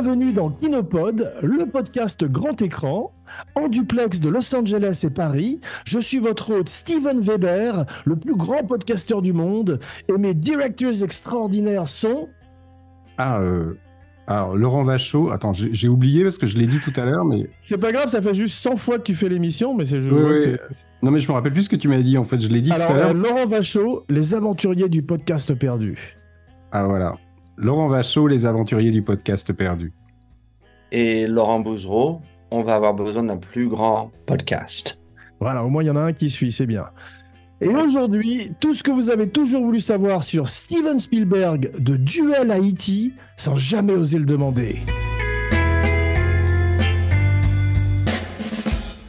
Bienvenue dans Kinopod, le podcast grand écran, en duplex de Los Angeles et Paris. Je suis votre hôte Steven Weber, le plus grand podcasteur du monde, et mes directeurs extraordinaires sont... Alors, Laurent Vachaud, attends, j'ai oublié parce que je l'ai dit tout à l'heure, mais... C'est pas grave, ça fait juste 100 fois que tu fais l'émission, mais c'est... Oui. Non, mais je me rappelle plus ce que tu m'as dit, en fait, je l'ai dit tout à l'heure. Laurent Vachaud, les aventuriers du podcast perdu. Ah, voilà. Laurent Vachaud, les aventuriers du podcast perdu. Et Laurent Bouzereau, on va avoir besoin d'un plus grand podcast. Voilà, au moins il y en a un qui suit, c'est bien. Et aujourd'hui, tout ce que vous avez toujours voulu savoir sur Steven Spielberg de Duel à E.T. sans jamais oser le demander.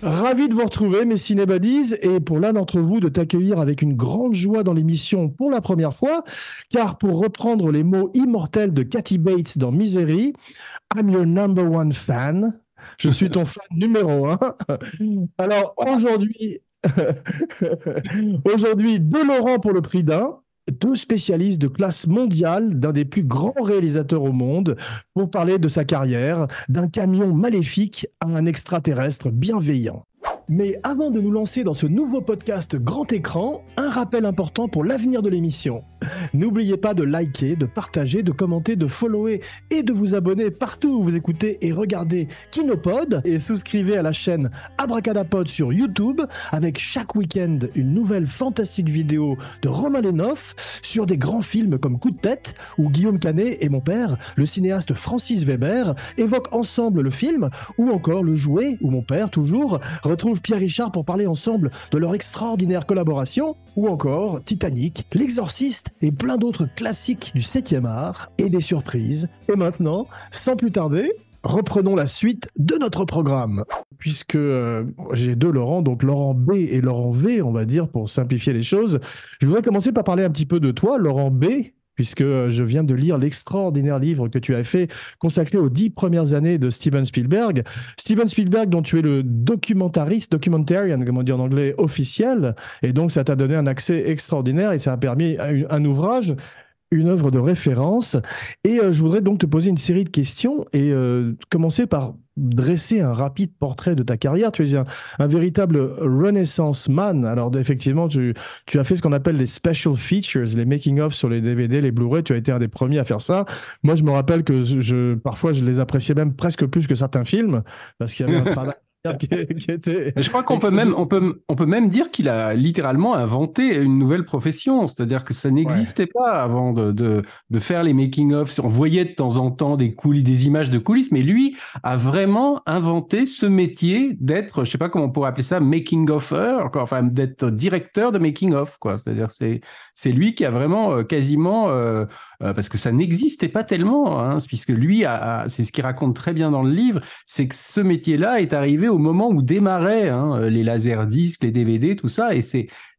Ravi de vous retrouver, mes cinébadies, et pour l'un d'entre vous de t'accueillir avec une grande joie dans l'émission pour la première fois, car pour reprendre les mots immortels de Kathy Bates dans Misery, I'm your number one fan. Je suis ton fan numéro 1. Alors aujourd'hui, deux Laurent pour le prix d'un, deux spécialistes de classe mondiale d'un des plus grands réalisateurs au monde pour parler de sa carrière, d'un camion maléfique à un extraterrestre bienveillant. Mais avant de nous lancer dans ce nouveau podcast grand écran, un rappel important pour l'avenir de l'émission. N'oubliez pas de liker, de partager, de commenter, de follower et de vous abonner partout où vous écoutez et regardez Kinopod, et souscrivez à la chaîne Abracadapod sur YouTube avec chaque week-end une nouvelle fantastique vidéo de Romain Lénoff sur des grands films comme Coup de tête, où Guillaume Canet et mon père, le cinéaste Francis Weber, évoquent ensemble le film, ou encore Le Jouet, où mon père, toujours, retrouve Pierre Richard pour parler ensemble de leur extraordinaire collaboration, ou encore Titanic, L'Exorciste et plein d'autres classiques du 7e art et des surprises. Et maintenant, sans plus tarder, reprenons la suite de notre programme. Puisque j'ai deux Laurent, donc Laurent B et Laurent V, on va dire, pour simplifier les choses. Je voudrais commencer par parler un petit peu de toi, Laurent B, puisque je viens de lire l'extraordinaire livre que tu as fait, consacré aux 10 premières années de Steven Spielberg. Steven Spielberg, dont tu es le documentarian, comme on dit en anglais, officiel, et donc ça t'a donné un accès extraordinaire et ça a permis un ouvrage, une œuvre de référence. Et je voudrais donc te poser une série de questions et commencer par dresser un rapide portrait de ta carrière. Tu es un véritable renaissance man. Alors effectivement, tu as fait ce qu'on appelle les special features, les making-of sur les DVD, les Blu-ray. Tu as été un des premiers à faire ça. Moi, je me rappelle que parfois, je les appréciais même presque plus que certains films parce qu'il y avait un travail qui était... Je crois qu'on peut même dire qu'il a littéralement inventé une nouvelle profession, c'est-à-dire que ça n'existait pas avant de faire les making-of. On voyait de temps en temps des images de coulisses, mais lui a vraiment inventé ce métier d'être, je sais pas comment on pourrait appeler ça, making-offer, enfin d'être directeur de making-of, quoi. C'est-à-dire c'est lui qui a vraiment quasiment parce que ça n'existait pas tellement, hein, puisque lui c'est ce qu'il raconte très bien dans le livre, c'est que ce métier-là est arrivé au moment où démarraient les laserdiscs, les DVD, tout ça, et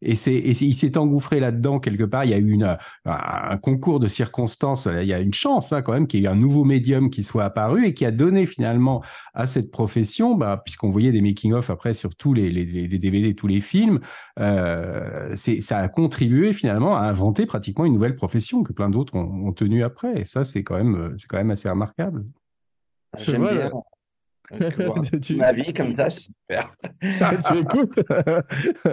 il s'est engouffré là-dedans quelque part. Il y a eu un concours de circonstances, il y a une chance quand même qu'il y ait un nouveau médium qui soit apparu et qui a donné finalement à cette profession, puisqu'on voyait des making-of après sur tous les DVD, tous les films, ça a contribué finalement à inventer pratiquement une nouvelle profession que plein d'autres ont tenu après. Et ça, c'est quand même assez remarquable. J'aime bien. Ma vie comme ça, c'est super. Tu écoutes,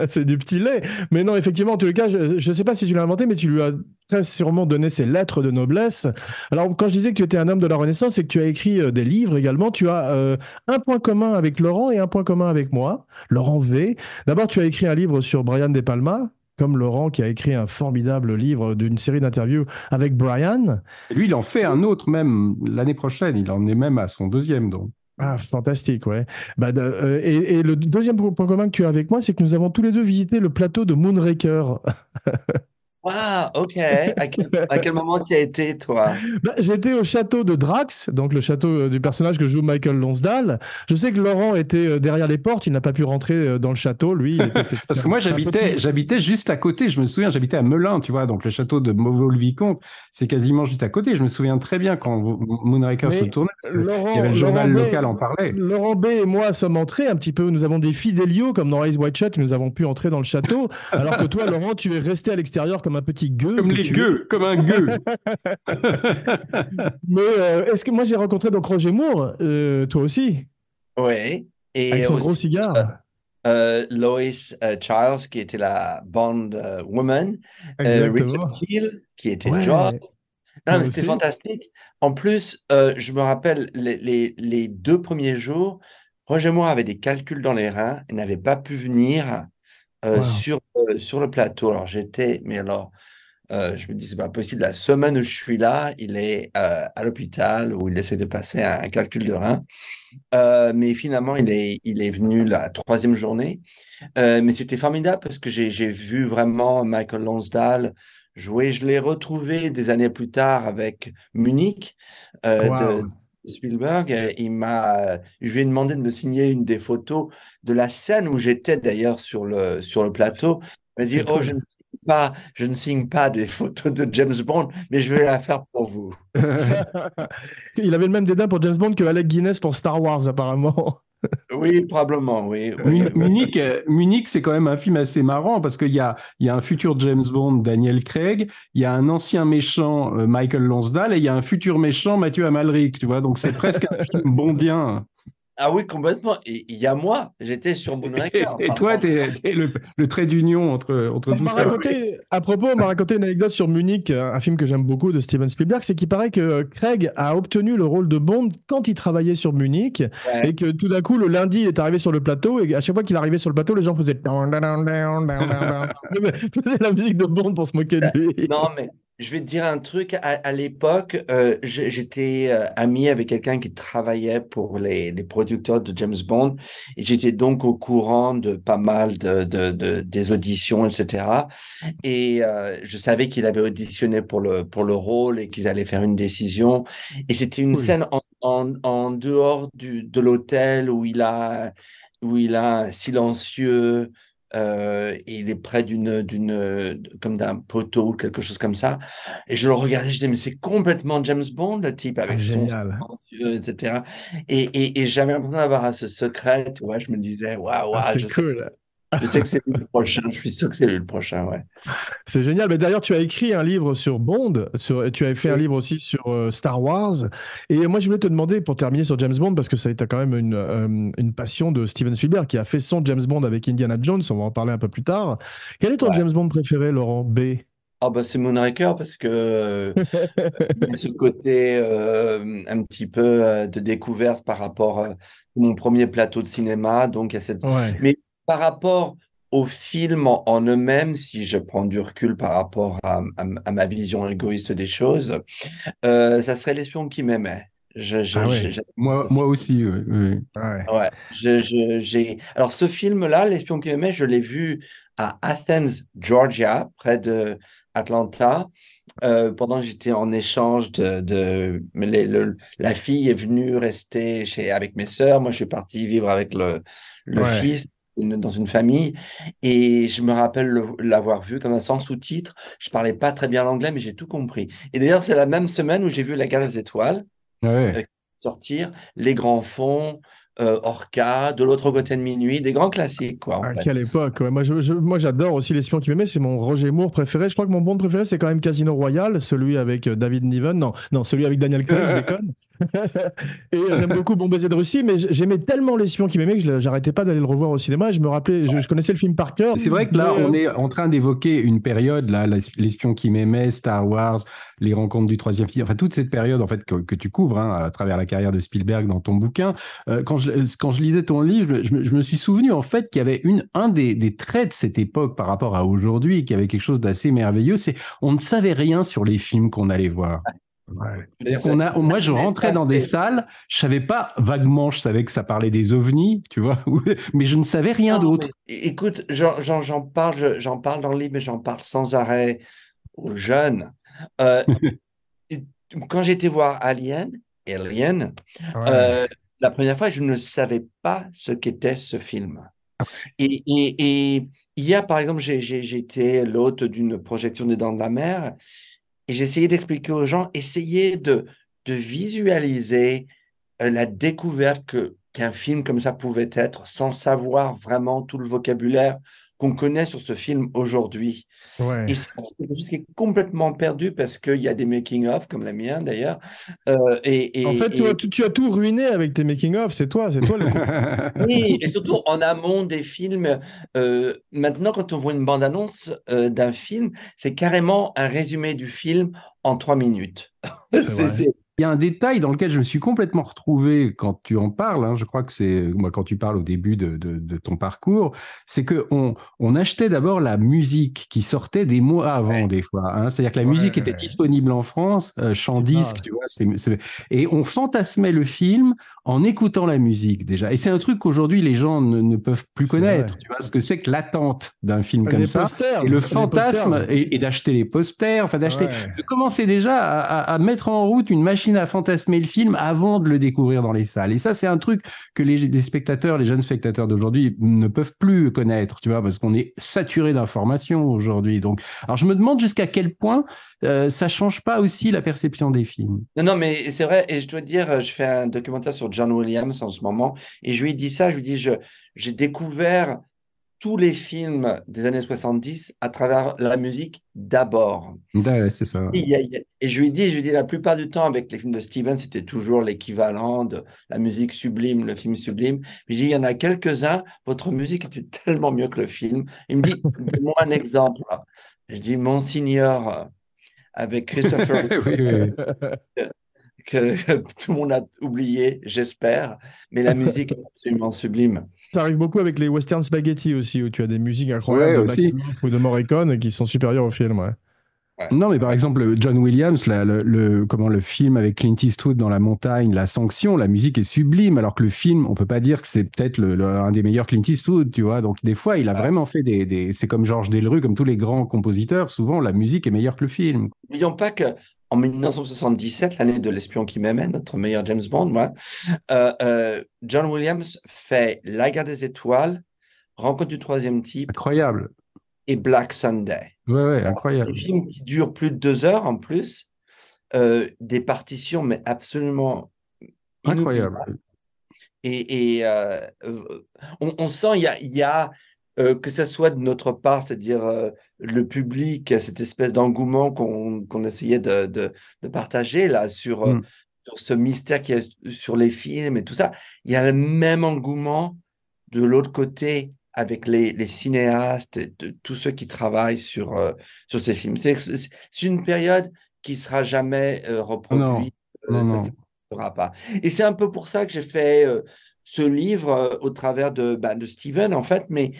c'est du petit lait. Mais non, effectivement, en tout cas, je ne sais pas si tu l'as inventé, mais tu lui as très sûrement donné ses lettres de noblesse. Alors, quand je disais que tu étais un homme de la Renaissance, c'est que tu as écrit des livres également. Tu as un point commun avec Laurent et un point commun avec moi, Laurent V. D'abord, tu as écrit un livre sur Brian De Palma, comme Laurent qui a écrit un formidable livre d'une série d'interviews avec Brian. Et lui, il en fait un autre même l'année prochaine. Il en est même à son deuxième, donc. Ah, fantastique, ouais. Et le deuxième point commun que tu as avec moi, c'est que nous avons tous les deux visité le plateau de Moonraker. Wow, ok. À quel moment tu as été, toi? J'étais au château de Drax, donc le château du personnage que joue Michael Lonsdale. Je sais que Laurent était derrière les portes, il n'a pas pu rentrer dans le château, lui. Parce que moi, j'habitais juste à côté, je me souviens, j'habitais à Melun, tu vois, donc le château de Mauveau-le-Vicomte, c'est quasiment juste à côté. Je me souviens très bien quand Moonraker se tournait, parce qu'il y avait le journal local en parlait. Laurent B et moi sommes entrés un petit peu, nous avons des fidélios, comme dans Eyes Wide Shut, nous avons pu entrer dans le château, alors que toi, Laurent, tu es resté à l'extérieur comme un petit gueux. Comme les gueux, comme un gueux. Mais est-ce que moi j'ai rencontré donc Roger Moore, toi aussi, Oui. avec Et son gros aussi cigare. Lois Charles, qui était la Bond woman. Richard Exactement. Kiel, qui était Jaws. Ouais, Non, moi mais c'était aussi. fantastique. En plus, je me rappelle les 2 premiers jours, Roger Moore avait des calculs dans les reins. Il n'avait pas pu venir Wow. sur le plateau. Alors j'étais, mais alors, je me dis, c'est pas possible. La semaine où je suis là, il est à l'hôpital où il essaie de passer un calcul de rein. Mais finalement, il est venu la 3e journée. Mais c'était formidable parce que j'ai vu vraiment Michael Lonsdale jouer. Je l'ai retrouvé des années plus tard avec Munich de Wow. Spielberg. Je lui ai demandé de me signer une des photos de la scène où j'étais d'ailleurs sur le plateau. Il m'a dit, C'est oh, cool. je ne signe pas des photos de James Bond, mais je vais la faire pour vous. Il avait le même dédain pour James Bond que Alec Guinness pour Star Wars, apparemment. Oui, probablement, oui, oui, oui. Munich, c'est quand même un film assez marrant parce qu'il y a un futur James Bond, Daniel Craig, il y a un ancien méchant, Michael Lonsdale, et il y a un futur méchant, Mathieu Amalric, tu vois. Donc c'est presque un film bondien. Ah oui, complètement. Et il y a moi, j'étais sur Moonraker. Et toi, t'es le trait d'union entre On tout m'a ça. raconté, à propos, on m'a raconté une anecdote sur Munich, un film que j'aime beaucoup de Steven Spielberg, c'est qu'il paraît que Craig a obtenu le rôle de Bond quand il travaillait sur Munich Ouais. et que tout d'un coup, le lundi, il est arrivé sur le plateau et à chaque fois qu'il arrivait sur le plateau, les gens faisaient faisaient la musique de Bond pour se moquer de lui. Non, mais je vais te dire un truc. À l'époque, j'étais ami avec quelqu'un qui travaillait pour les producteurs de James Bond et j'étais donc au courant de pas mal des auditions, etc. Et je savais qu'il avait auditionné pour le rôle et qu'ils allaient faire une décision. Et c'était une Cool. scène en dehors de l'hôtel où il a un silencieux. Et il est près comme d'un poteau ou quelque chose comme ça. Et je le regardais, je disais, mais c'est complètement James Bond, le type, Ah, avec son génial. silencieux, etc. Et j'avais l'impression d'avoir ce secret, tu vois. Je me disais, waouh, Ah, waouh, c'est je sais, cool. je sais que c'est lui le prochain. Je suis sûr que c'est lui le prochain, ouais. C'est génial. Mais d'ailleurs, tu as écrit un livre sur Bond, tu as fait un Oui. livre aussi sur Star Wars. Et moi, je voulais te demander, pour terminer sur James Bond, parce que ça a été quand même une passion de Steven Spielberg, qui a fait son James Bond avec Indiana Jones, on va en parler un peu plus tard. Quel est ton Ouais. James Bond préféré, Laurent B? Ah bah c'est Moonraker parce que il y a ce côté un petit peu de découverte par rapport à mon premier plateau de cinéma. Donc, il y a cette... Ouais. Mais par rapport aux films en eux-mêmes, si je prends du recul par rapport à ma vision égoïste des choses, ça serait L'espion qui m'aimait. Ah ouais. J'adore Moi, ce moi film. aussi, oui, oui. Ouais. Ouais, Alors, ce film-là, L'espion qui m'aimait, je l'ai vu à Athens, Georgia, près de Atlanta, pendant que j'étais en échange mais la fille est venue rester avec mes sœurs. Moi, je suis parti vivre avec le Ouais. fils dans une famille. Et je me rappelle l'avoir vu comme ça, sans sous-titres. Je parlais pas très bien l'anglais, mais j'ai tout compris. Et d'ailleurs, c'est la même semaine où j'ai vu La Guerre des Étoiles Ouais. sortir, Les Grands Fonds, Orca, De l'autre côté de minuit, des grands classiques, quoi, en À fait. quelle époque, ouais. Moi, j'adore aussi L'espion qui m'aimait, c'est mon Roger Moore préféré. Je crois que mon Bond préféré, c'est quand même Casino Royale, celui avec David Niven. Non, non, celui avec Daniel Craig, je déconne. Et j'aime beaucoup Bon baiser de Russie, mais j'aimais tellement L'espion qui m'aimait que j'arrêtais pas d'aller le revoir au cinéma. Et je me rappelais, je connaissais le film par cœur, C'est vrai que mais là, on est en train d'évoquer une période, là, l'espion qui m'aimait, Star Wars, les rencontres du troisième fil, enfin toute cette période en fait que tu couvres hein, à travers la carrière de Spielberg dans ton bouquin. Quand je lisais ton livre, je me suis souvenu en fait qu'il y avait un des traits de cette époque par rapport à aujourd'hui, qui avait quelque chose d'assez merveilleux, c'est on ne savait rien sur les films qu'on allait voir. ouais. C'est-à-dire moi, je rentrais dans des salles, je savais pas vaguement, je savais que ça parlait des ovnis, tu vois, mais je ne savais rien Non, d'autre. mais écoute, j'en parle dans le livre, mais j'en parle sans arrêt aux jeunes. Euh, et Quand j'étais voir Alien, Ouais. euh, la première fois, je ne savais pas ce qu'était ce film. Et hier, par exemple, j'étais l'hôte d'une projection des Dents de la Mer et j'essayais d'expliquer aux gens, essayez de visualiser la découverte qu'un film comme ça pouvait être sans savoir vraiment tout le vocabulaire qu'on connaît sur ce film aujourd'hui. Ouais. Et c'est quelque chose qui est complètement perdu parce qu'il y a des making-of, comme la mienne d'ailleurs. En fait, tu as tout ruiné avec tes making-of, c'est toi le coupable. Oui, et surtout en amont des films. Maintenant, quand on voit une bande-annonce d'un film, c'est carrément un résumé du film en 3 minutes. C'est vrai. Il y a un détail dans lequel je me suis complètement retrouvé quand tu en parles, hein, je crois que c'est moi quand tu parles au début de ton parcours, c'est que on achetait d'abord la musique qui sortait des mois avant Ouais, des fois, hein. C'est-à-dire que la musique était Ouais. disponible en France, chant Tu disque, parles. tu vois, et on fantasmait le film en écoutant la musique déjà. Et c'est un truc qu'aujourd'hui les gens ne peuvent plus C'est vrai. connaître, tu vois, ce que c'est que l'attente d'un film comme ça et le Les fantasme posters. et d'acheter les posters, enfin d'acheter Ouais. de commencer déjà à mettre en route une machine à fantasmer le film avant de le découvrir dans les salles. Et ça, c'est un truc que les spectateurs, les jeunes spectateurs d'aujourd'hui ne peuvent plus connaître, tu vois, parce qu'on est saturé d'informations aujourd'hui. Donc, alors je me demande jusqu'à quel point ça change pas aussi la perception des films. Non, non, mais c'est vrai, et je dois te dire, je fais un documentaire sur John Williams en ce moment, et je lui ai dit ça, je lui ai dit, j'ai découvert tous les films des années 70 à travers la musique d'abord. Ouais, c'est ça. Et je lui ai dit, la plupart du temps, avec les films de Steven, c'était toujours l'équivalent de la musique sublime, le film sublime. Mais il dit, il y en a quelques-uns, votre musique était tellement mieux que le film. Il me dit, donne-moi un exemple. Je dis, Monsignor, avec Christopher Oui, oui, oui. que tout le monde a oublié, j'espère, mais la musique est absolument sublime. Ça arrive beaucoup avec les western spaghetti aussi, où tu as des musiques incroyables Ouais, de aussi. Bacharach ou de Morricone qui sont supérieures au film. Ouais. Ouais, Non, mais par ouais. exemple, John Williams, comment le film avec Clint Eastwood dans la montagne, La Sanction, la musique est sublime, alors que le film, on peut pas dire que c'est peut-être un des meilleurs Clint Eastwood, tu vois. Donc des fois, il a Ouais. vraiment fait c'est comme Georges Delerue, comme tous les grands compositeurs, souvent la musique est meilleure que le film. N'oublions pas que en 1977, l'année de L'espion qui m'aimait, notre meilleur James Bond, moi, John Williams fait La guerre des étoiles, Rencontre du troisième type Incroyable. et Black Sunday. Ouais, ouais, Alors, c'est des incroyable. films qui durent plus de 2 heures en plus, des partitions mais absolument inoubliables. Incroyable. Et on sent, que ce soit de notre part, c'est-à-dire le public, cette espèce d'engouement qu'on essayait de partager là Mm. sur ce mystère qu'il y a sur les films et tout ça, il y a le même engouement de l'autre côté avec les cinéastes et tous ceux qui travaillent sur ces films. C'est une période qui sera jamais Non, reproduite, non, ça non. ne sera pas. Et c'est un peu pour ça que j'ai fait ce livre au travers de Steven, en fait, mais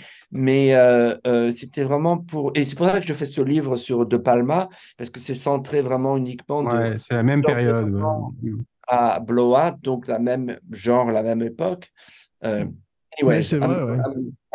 c'était vraiment pour... Et c'est pour ça que je fais ce livre sur De Palma, parce que c'est centré vraiment uniquement de Ouais, c'est la même période. Ouais. Mm. à Blois, donc la même genre, la même époque. Euh, Mais anyways, c'est vrai, ouais.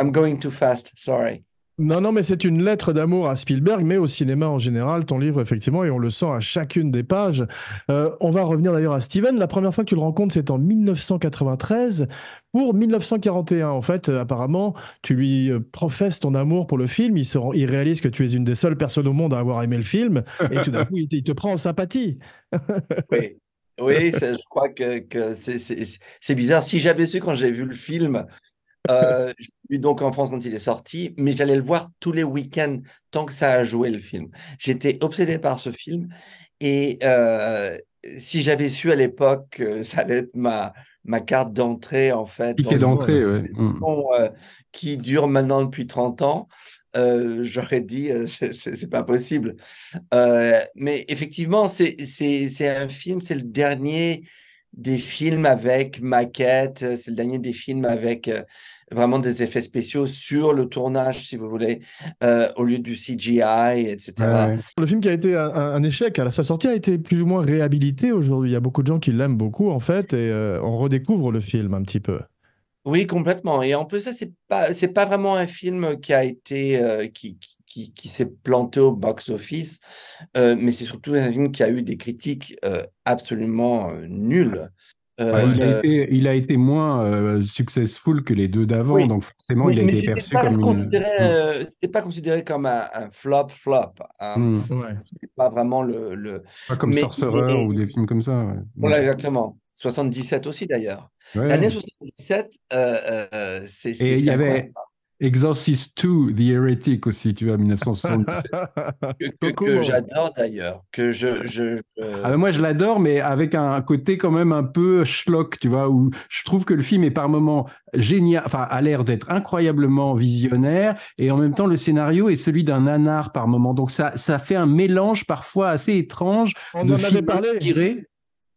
I'm going too fast, sorry. Non, non, mais c'est une lettre d'amour à Spielberg, mais au cinéma en général, ton livre, effectivement, et on le sent à chacune des pages. On va revenir d'ailleurs à Steven. La première fois que tu le rencontres, c'est en 1993 pour 1941. En fait, apparemment, tu lui professes ton amour pour le film. Il réalise que tu es une des seules personnes au monde à avoir aimé le film, et tout d'un coup, il te prend en sympathie. Oui, oui, je crois que c'est bizarre. Si j'avais su quand j'ai vu le film, je l'ai vu donc en France quand il est sorti, mais j'allais le voir tous les week-ends tant que ça a joué le film. J'étais obsédé par ce film et si j'avais su à l'époque que ça allait être ma carte d'entrée en fait dans Ticket une d'entrée, ouais. Mm. relation, qui dure maintenant depuis 30 ans, j'aurais dit c'est pas possible. Mais effectivement, c'est un film, c'est le dernier des films avec maquette, c'est le dernier des films avec vraiment des effets spéciaux sur le tournage, si vous voulez, au lieu du CGI, Ouais, etc. ouais. Le film qui a été un échec à sa sortie a été plus ou moins réhabilité aujourd'hui. Il y a beaucoup de gens qui l'aiment beaucoup, en fait, et on redécouvre le film un petit peu. Oui, complètement. Et en plus, ça, c'est pas vraiment un film qui a été, qui s'est planté au box-office, mais c'est surtout un film qui a eu des critiques absolument nulles. Ouais, Euh, euh, il a été moins successful que les deux d'avant, oui, donc forcément, mais, il a mais été perçu c'était pas considéré comme un flop. Hein. mm. Ouais. C'était pas vraiment le... Pas comme Sorcerer ou Mais des films comme ça. Ouais. Mm. voilà, exactement. 77 aussi, d'ailleurs. Ouais, L'année ouais. 77, Et c'est incroyable. Exorcist II, The Heretic aussi, tu vois, 1977. que j'adore d'ailleurs, Ah ben moi, je l'adore, mais avec un côté quand même un peu schlock, tu vois, où je trouve que le film est par moments génial, enfin, a l'air d'être incroyablement visionnaire, et en même temps, le scénario est celui d'un nanar par moment. Donc, ça fait un mélange parfois assez étrange On de en avait films parlé. inspirés.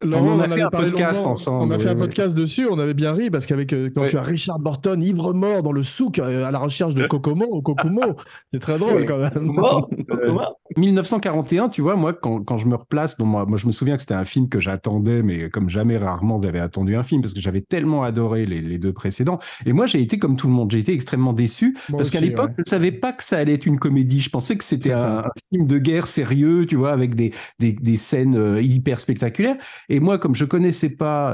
On Laurent, en on a en fait avait un parlé podcast longuement. On ensemble. a fait Oui, un oui. podcast dessus. On avait bien ri parce qu'avec quand tu as Richard Burton, ivre-mort dans le souk à la recherche de Kokumo, c'est très drôle quand même. comment? 1941, tu vois, moi, quand je me replace, bon, moi, je me souviens que c'était un film que j'attendais, mais comme jamais rarement j'avais attendu un film, parce que j'avais tellement adoré les deux précédents. Et moi, j'ai été comme tout le monde, j'ai été extrêmement déçu, Moi parce qu'à aussi, l'époque, ouais. je ne savais pas que ça allait être une comédie. Je pensais que c'était C'est ça. un film de guerre sérieux, tu vois, avec des scènes hyper spectaculaires. Et moi, comme je connaissais pas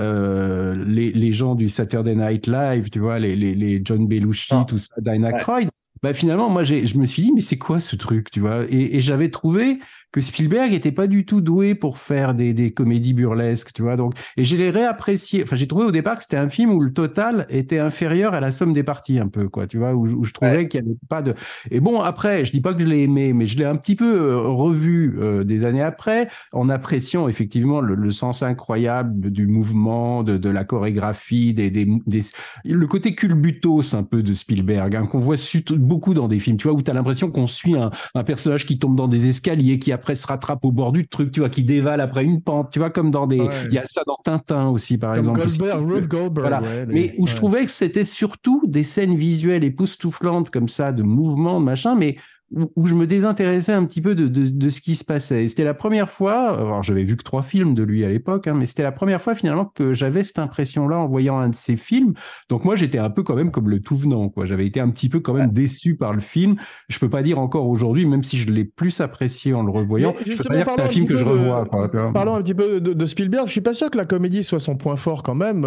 les gens du Saturday Night Live, tu vois, les John Belushi, Non. tout ça, Dinah Ouais. Croyd, bah finalement, moi, je me suis dit, mais c'est quoi ce truc, tu vois? Et j'avais trouvé que Spielberg était pas du tout doué pour faire des comédies burlesques, tu vois. Donc, et je l'ai réapprécié. Enfin, j'ai trouvé au départ que c'était un film où le total était inférieur à la somme des parties, un peu, quoi, tu vois, où je Ouais. trouvais qu'il n'y avait pas de. Et bon, après, je dis pas que je l'ai aimé, mais je l'ai un petit peu revu des années après, en appréciant effectivement le sens incroyable du mouvement, de la chorégraphie, le côté culbutos un peu de Spielberg, hein, qu'on voit beaucoup dans des films, tu vois, où tu as l'impression qu'on suit un personnage qui tombe dans des escaliers, qui après se rattrape au bord du truc, tu vois, qui dévale après une pente, tu vois, comme dans des... Ouais. Il y a ça dans Tintin aussi, par Comme exemple. Goldberg, Ruth Goldberg, Voilà. ouais. Mais où je Ouais. trouvais que c'était surtout des scènes visuelles époustouflantes comme ça, de mouvements, de machin, mais où je me désintéressais un petit peu de ce qui se passait. Et c'était la première fois, alors j'avais vu que 3 films de lui à l'époque, hein, mais c'était la première fois finalement que j'avais cette impression-là en voyant un de ses films. Donc moi j'étais un peu quand même comme le tout venant, quoi. J'avais été un petit peu quand même déçu par le film. Je peux pas dire encore aujourd'hui, même si je l'ai plus apprécié en le revoyant, Mais je peux pas justement, dire que c'est un film que je revois, quoi, tu vois. parlons un petit peu de Spielberg. Je suis pas sûr que la comédie soit son point fort quand même,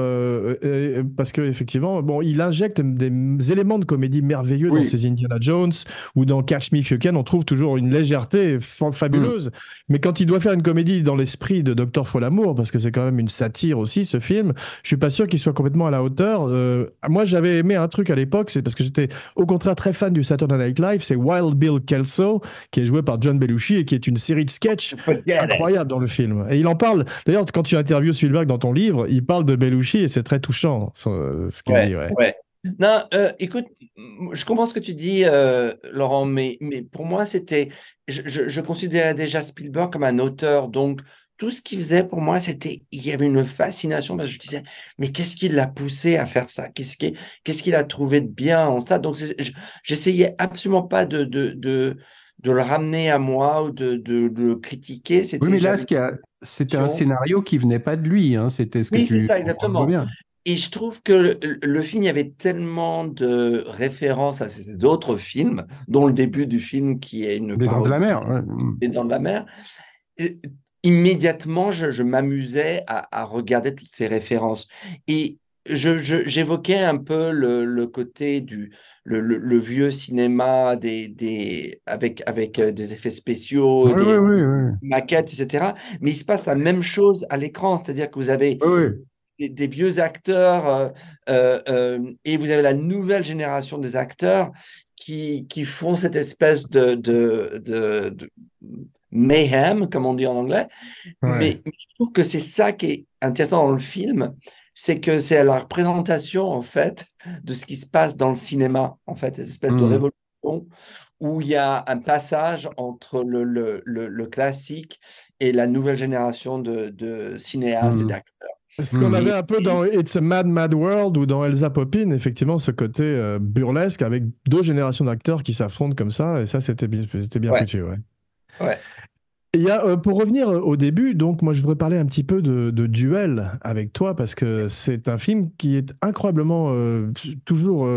parce que effectivement, bon, il injecte des éléments de comédie merveilleux dans Oui. ses Indiana Jones ou dans Catch Me If You Can. On trouve toujours une légèreté fabuleuse. Mais quand il doit faire une comédie dans l'esprit de Docteur Folamour, parce que c'est quand même une satire aussi ce film, je suis pas sûr qu'il soit complètement à la hauteur. Moi, j'avais aimé un truc à l'époque, c'est parce que j'étais au contraire très fan du Saturday Night Live, c'est Wild Bill Kelso, qui est joué par John Belushi et qui est une série de sketchs incroyable dans le film. Et il en parle. D'ailleurs, quand tu interviews Spielberg dans ton livre, il parle de Belushi et c'est très touchant ce qu'il dit. Ouais. Ouais. Non, écoute, je comprends ce que tu dis, Laurent, mais pour moi, je considérais déjà Spielberg comme un auteur, donc tout ce qu'il faisait pour moi, il y avait une fascination, parce que je disais, mais qu'est-ce qui l'a poussé à faire ça? Qu'est-ce qu'il a trouvé de bien en ça? Donc, j'essayais absolument pas de le ramener à moi ou de le critiquer, Oui, mais là, j'avais c'était un scénario qui venait pas de lui, hein. C'était ce que Oui, c'est tu ça, vois exactement. bien. Et je trouve que le film, il y avait tellement de références à ces autres films, dont le début du film qui est une Les Dents de la parodie Mer. Ouais. des Dents de la Mer. Et immédiatement, je m'amusais à regarder toutes ces références. Et j'évoquais un peu le côté le vieux cinéma avec des effets spéciaux, Oui, oui, des oui, oui. maquettes, etc. Mais il se passe la même chose à l'écran, c'est-à-dire que vous avez Oui, oui. des vieux acteurs et vous avez la nouvelle génération des acteurs qui font cette espèce de mayhem, comme on dit en anglais. Ouais. Mais je trouve que c'est ça qui est intéressant dans le film, c'est que c'est la représentation, en fait, de ce qui se passe dans le cinéma, en fait, cette espèce de révolution où il y a un passage entre le classique et la nouvelle génération de cinéastes et d'acteurs. Ce qu'on avait Et, un peu dans It's a Mad, Mad World ou dans Elsa Poppin, effectivement, ce côté burlesque avec 2 générations d'acteurs qui s'affrontent comme ça, et ça, c'était bien ouais, foutu, ouais. ouais. Il y a, pour revenir au début, donc moi je voudrais parler un petit peu de Duel avec toi parce que c'est un film qui est incroyablement toujours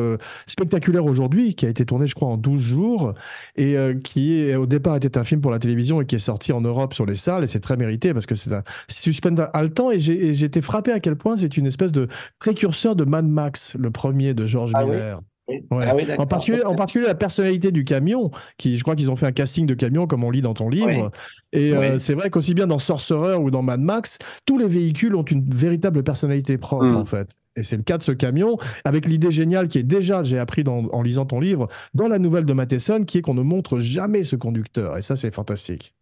spectaculaire aujourd'hui, qui a été tourné je crois en 12 jours et qui au départ était un film pour la télévision et qui est sorti en Europe sur les salles et c'est très mérité parce que c'est un suspense haletant et j'ai été frappé à quel point c'est une espèce de précurseur de Mad Max, le premier de George Ah oui? Miller. Oui. Ouais. Ah oui, d'accord. En particulier la personnalité du camion, je crois qu'ils ont fait un casting de camion comme on lit dans ton Oui, livre. Et oui. c'est vrai qu'aussi bien dans Sorcerer ou dans Mad Max, tous les véhicules ont une véritable personnalité propre en fait. Et c'est le cas de ce camion, avec l'idée géniale qui est déjà, j'ai appris en lisant ton livre, dans la nouvelle de Matheson, qui est qu'on ne montre jamais ce conducteur. Et ça, c'est fantastique.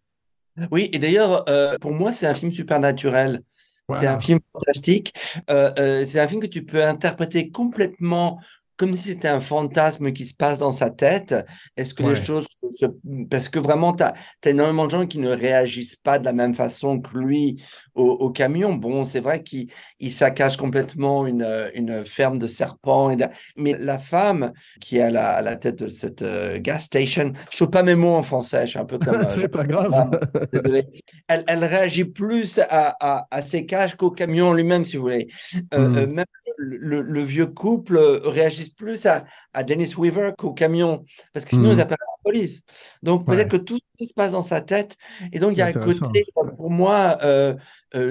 Oui, et d'ailleurs, pour moi, c'est un film supernaturel. C'est un Voilà. film fantastique. C'est un film que tu peux interpréter complètement comme si c'était un fantasme qui se passe dans sa tête. Est-ce que les Ouais. choses se... Parce que vraiment, tu as énormément de gens qui ne réagissent pas de la même façon que lui au camion. Bon, c'est vrai qu'il saccage complètement une ferme de serpents. Mais la femme qui est à la tête de cette gas station, je ne trouve pas mes mots en français, je suis un peu comme... C'est pas grave. Désolé. Elle réagit plus à ses cages qu'au camion lui-même, si vous voulez. Même le vieux couple réagisse plus à Dennis Weaver qu'au camion, parce que sinon ils appellent la police. Donc peut-être Ouais, que tout se passe dans sa tête. Et donc il y c'est a un intéressant. côté, pour moi,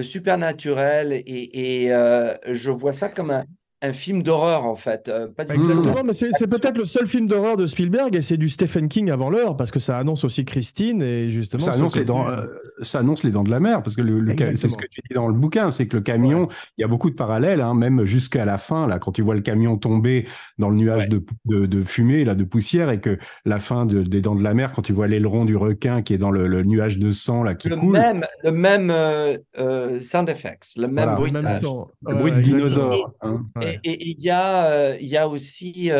super naturel. Et je vois ça comme un film d'horreur, en fait. Pas du tout Exactement, mais c'est d'action. peut-être le seul film d'horreur de Spielberg et c'est du Stephen King avant l'heure parce que ça annonce aussi Christine et justement Ça ce annonce côté. Ça annonce les dents de la mer, parce que c'est ce que Exactement. tu dis dans le bouquin, c'est que le Ouais. camion, il y a beaucoup de parallèles, hein, même jusqu'à la fin, là, quand tu vois le camion tomber dans le nuage Ouais. de fumée, là, de poussière, et que la fin des dents de la mer, quand tu vois l'aileron du requin qui est dans le nuage de sang là, qui coule, Le même sound effects, le même voilà, Le même bruitage. son. le bruit Ouais, de exactement. Et dinosaure. Hein. Ouais. il y a aussi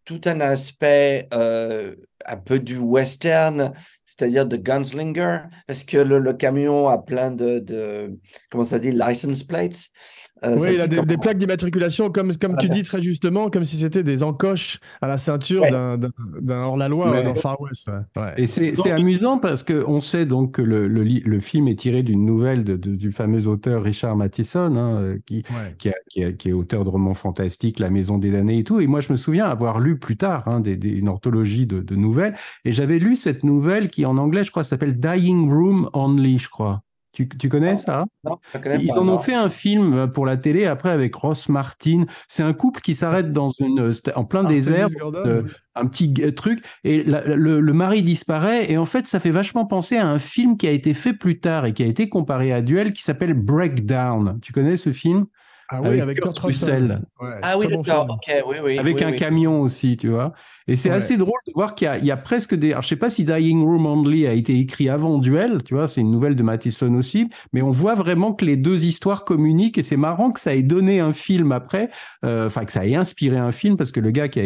tout un aspect un peu du western, c'est-à-dire de gunslinger, parce que le camion a plein comment ça dit, license plates. Ça Oui, se il a dit des comment? plaques d'immatriculation, comme tu dis très justement, comme si c'était des encoches à la ceinture Ouais. d'un hors-la-loi dans Mais le Far West. Ouais. Ouais. Et c'est Donc, amusant parce qu'on sait donc que le film est tiré d'une nouvelle du fameux auteur Richard Matheson, hein, Ouais. qui est auteur de romans fantastiques, La Maison des damnés et tout. Et moi, je me souviens avoir lu plus tard hein, une anthologie de nouvelles. Et j'avais lu cette nouvelle qui, en anglais, je crois, s'appelle Dying Room Only, je crois. Tu connais non, ça? non, je ne connais Ils pas, en ont non. fait un film pour la télé après avec Ross Martin. C'est un couple qui s'arrête en plein désert, Artemis Gordon. un petit truc, et le mari disparaît. Et en fait, ça fait vachement penser à un film qui a été fait plus tard et qui a été comparé à Duel qui s'appelle Breakdown. Tu connais ce film? Ah oui, Avec avec Kurt Kurt Russell. Russell. Ouais, Ah oui, très bon d'accord, film. ok, oui, oui, Avec oui, un oui. camion aussi, tu vois. Et c'est Ouais. assez drôle de voir qu'il y a presque des. Alors, je sais pas si Dying Room Only a été écrit avant Duel, tu vois, c'est une nouvelle de Matheson aussi, mais on voit vraiment que les deux histoires communiquent et c'est marrant que ça ait donné un film après, enfin, que ça ait inspiré un film parce que le gars qui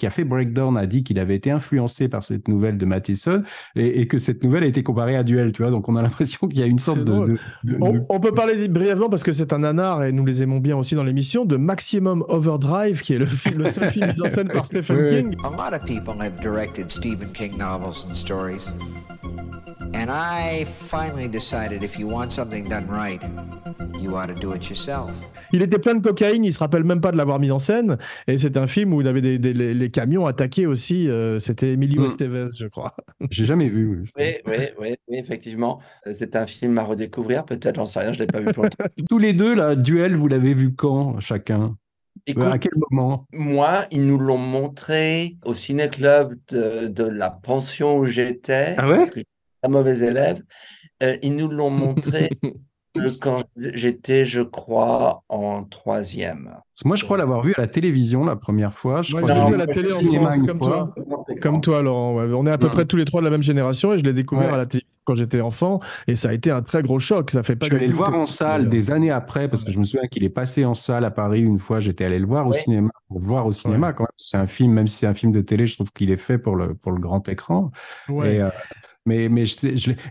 a fait Breakdown a dit qu'il avait été influencé par cette nouvelle de Matheson et que cette nouvelle a été comparée à Duel, tu vois. Donc, on a l'impression qu'il y a une sorte C'est drôle. de- On peut parler brièvement, parce que c'est un nanar et nous les aimons bien aussi dans l'émission, de Maximum Overdrive, qui est le seul film mis en scène par Oui, Stephen oui. King. A lot of people have directed Stephen King novels and stories. And I finally decided if you want something done right, you ought to do it yourself. Il était plein de cocaïne, il se rappelle même pas de l'avoir mis en scène. Et c'est un film où il avait les camions attaqués aussi. C'était Emilio Estevez, je crois. J'ai jamais vu. Oui. Oui, oui, oui, oui, effectivement. C'est un film à redécouvrir, peut-être, j'en sais rien, je ne l'ai pas vu pour longtemps. Tous les deux, là, Duel, vous l'avez vu quand, chacun? À Écoute, quel moment? moi, ils nous l'ont montré au ciné-club de la pension où j'étais, Ah ouais? parce que j'étais un mauvais élève. Ils nous l'ont montré quand j'étais, je crois, en troisième. Parce que moi, je crois l'avoir vu à la télévision la première fois. Je Moi, crois je que l'ai je vu l'ai à la vu au télé en cinéma France, une comme fois. toi. Comme toi, Laurent. Ouais. On est à peu près tous les trois de la même génération et je l'ai découvert Ouais. à la télé quand j'étais enfant et ça a été un très gros choc. Ça fait Je pas suis du allé tout le voir en petit, salle d'ailleurs. des années après, parce que je me souviens qu'il est passé en salle à Paris une fois. J'étais allé le voir au Oui, cinéma, pour le voir au Ouais. cinéma quand même. C'est un film, même si c'est un film de télé, je trouve qu'il est fait pour le grand écran. Ouais. Et, mais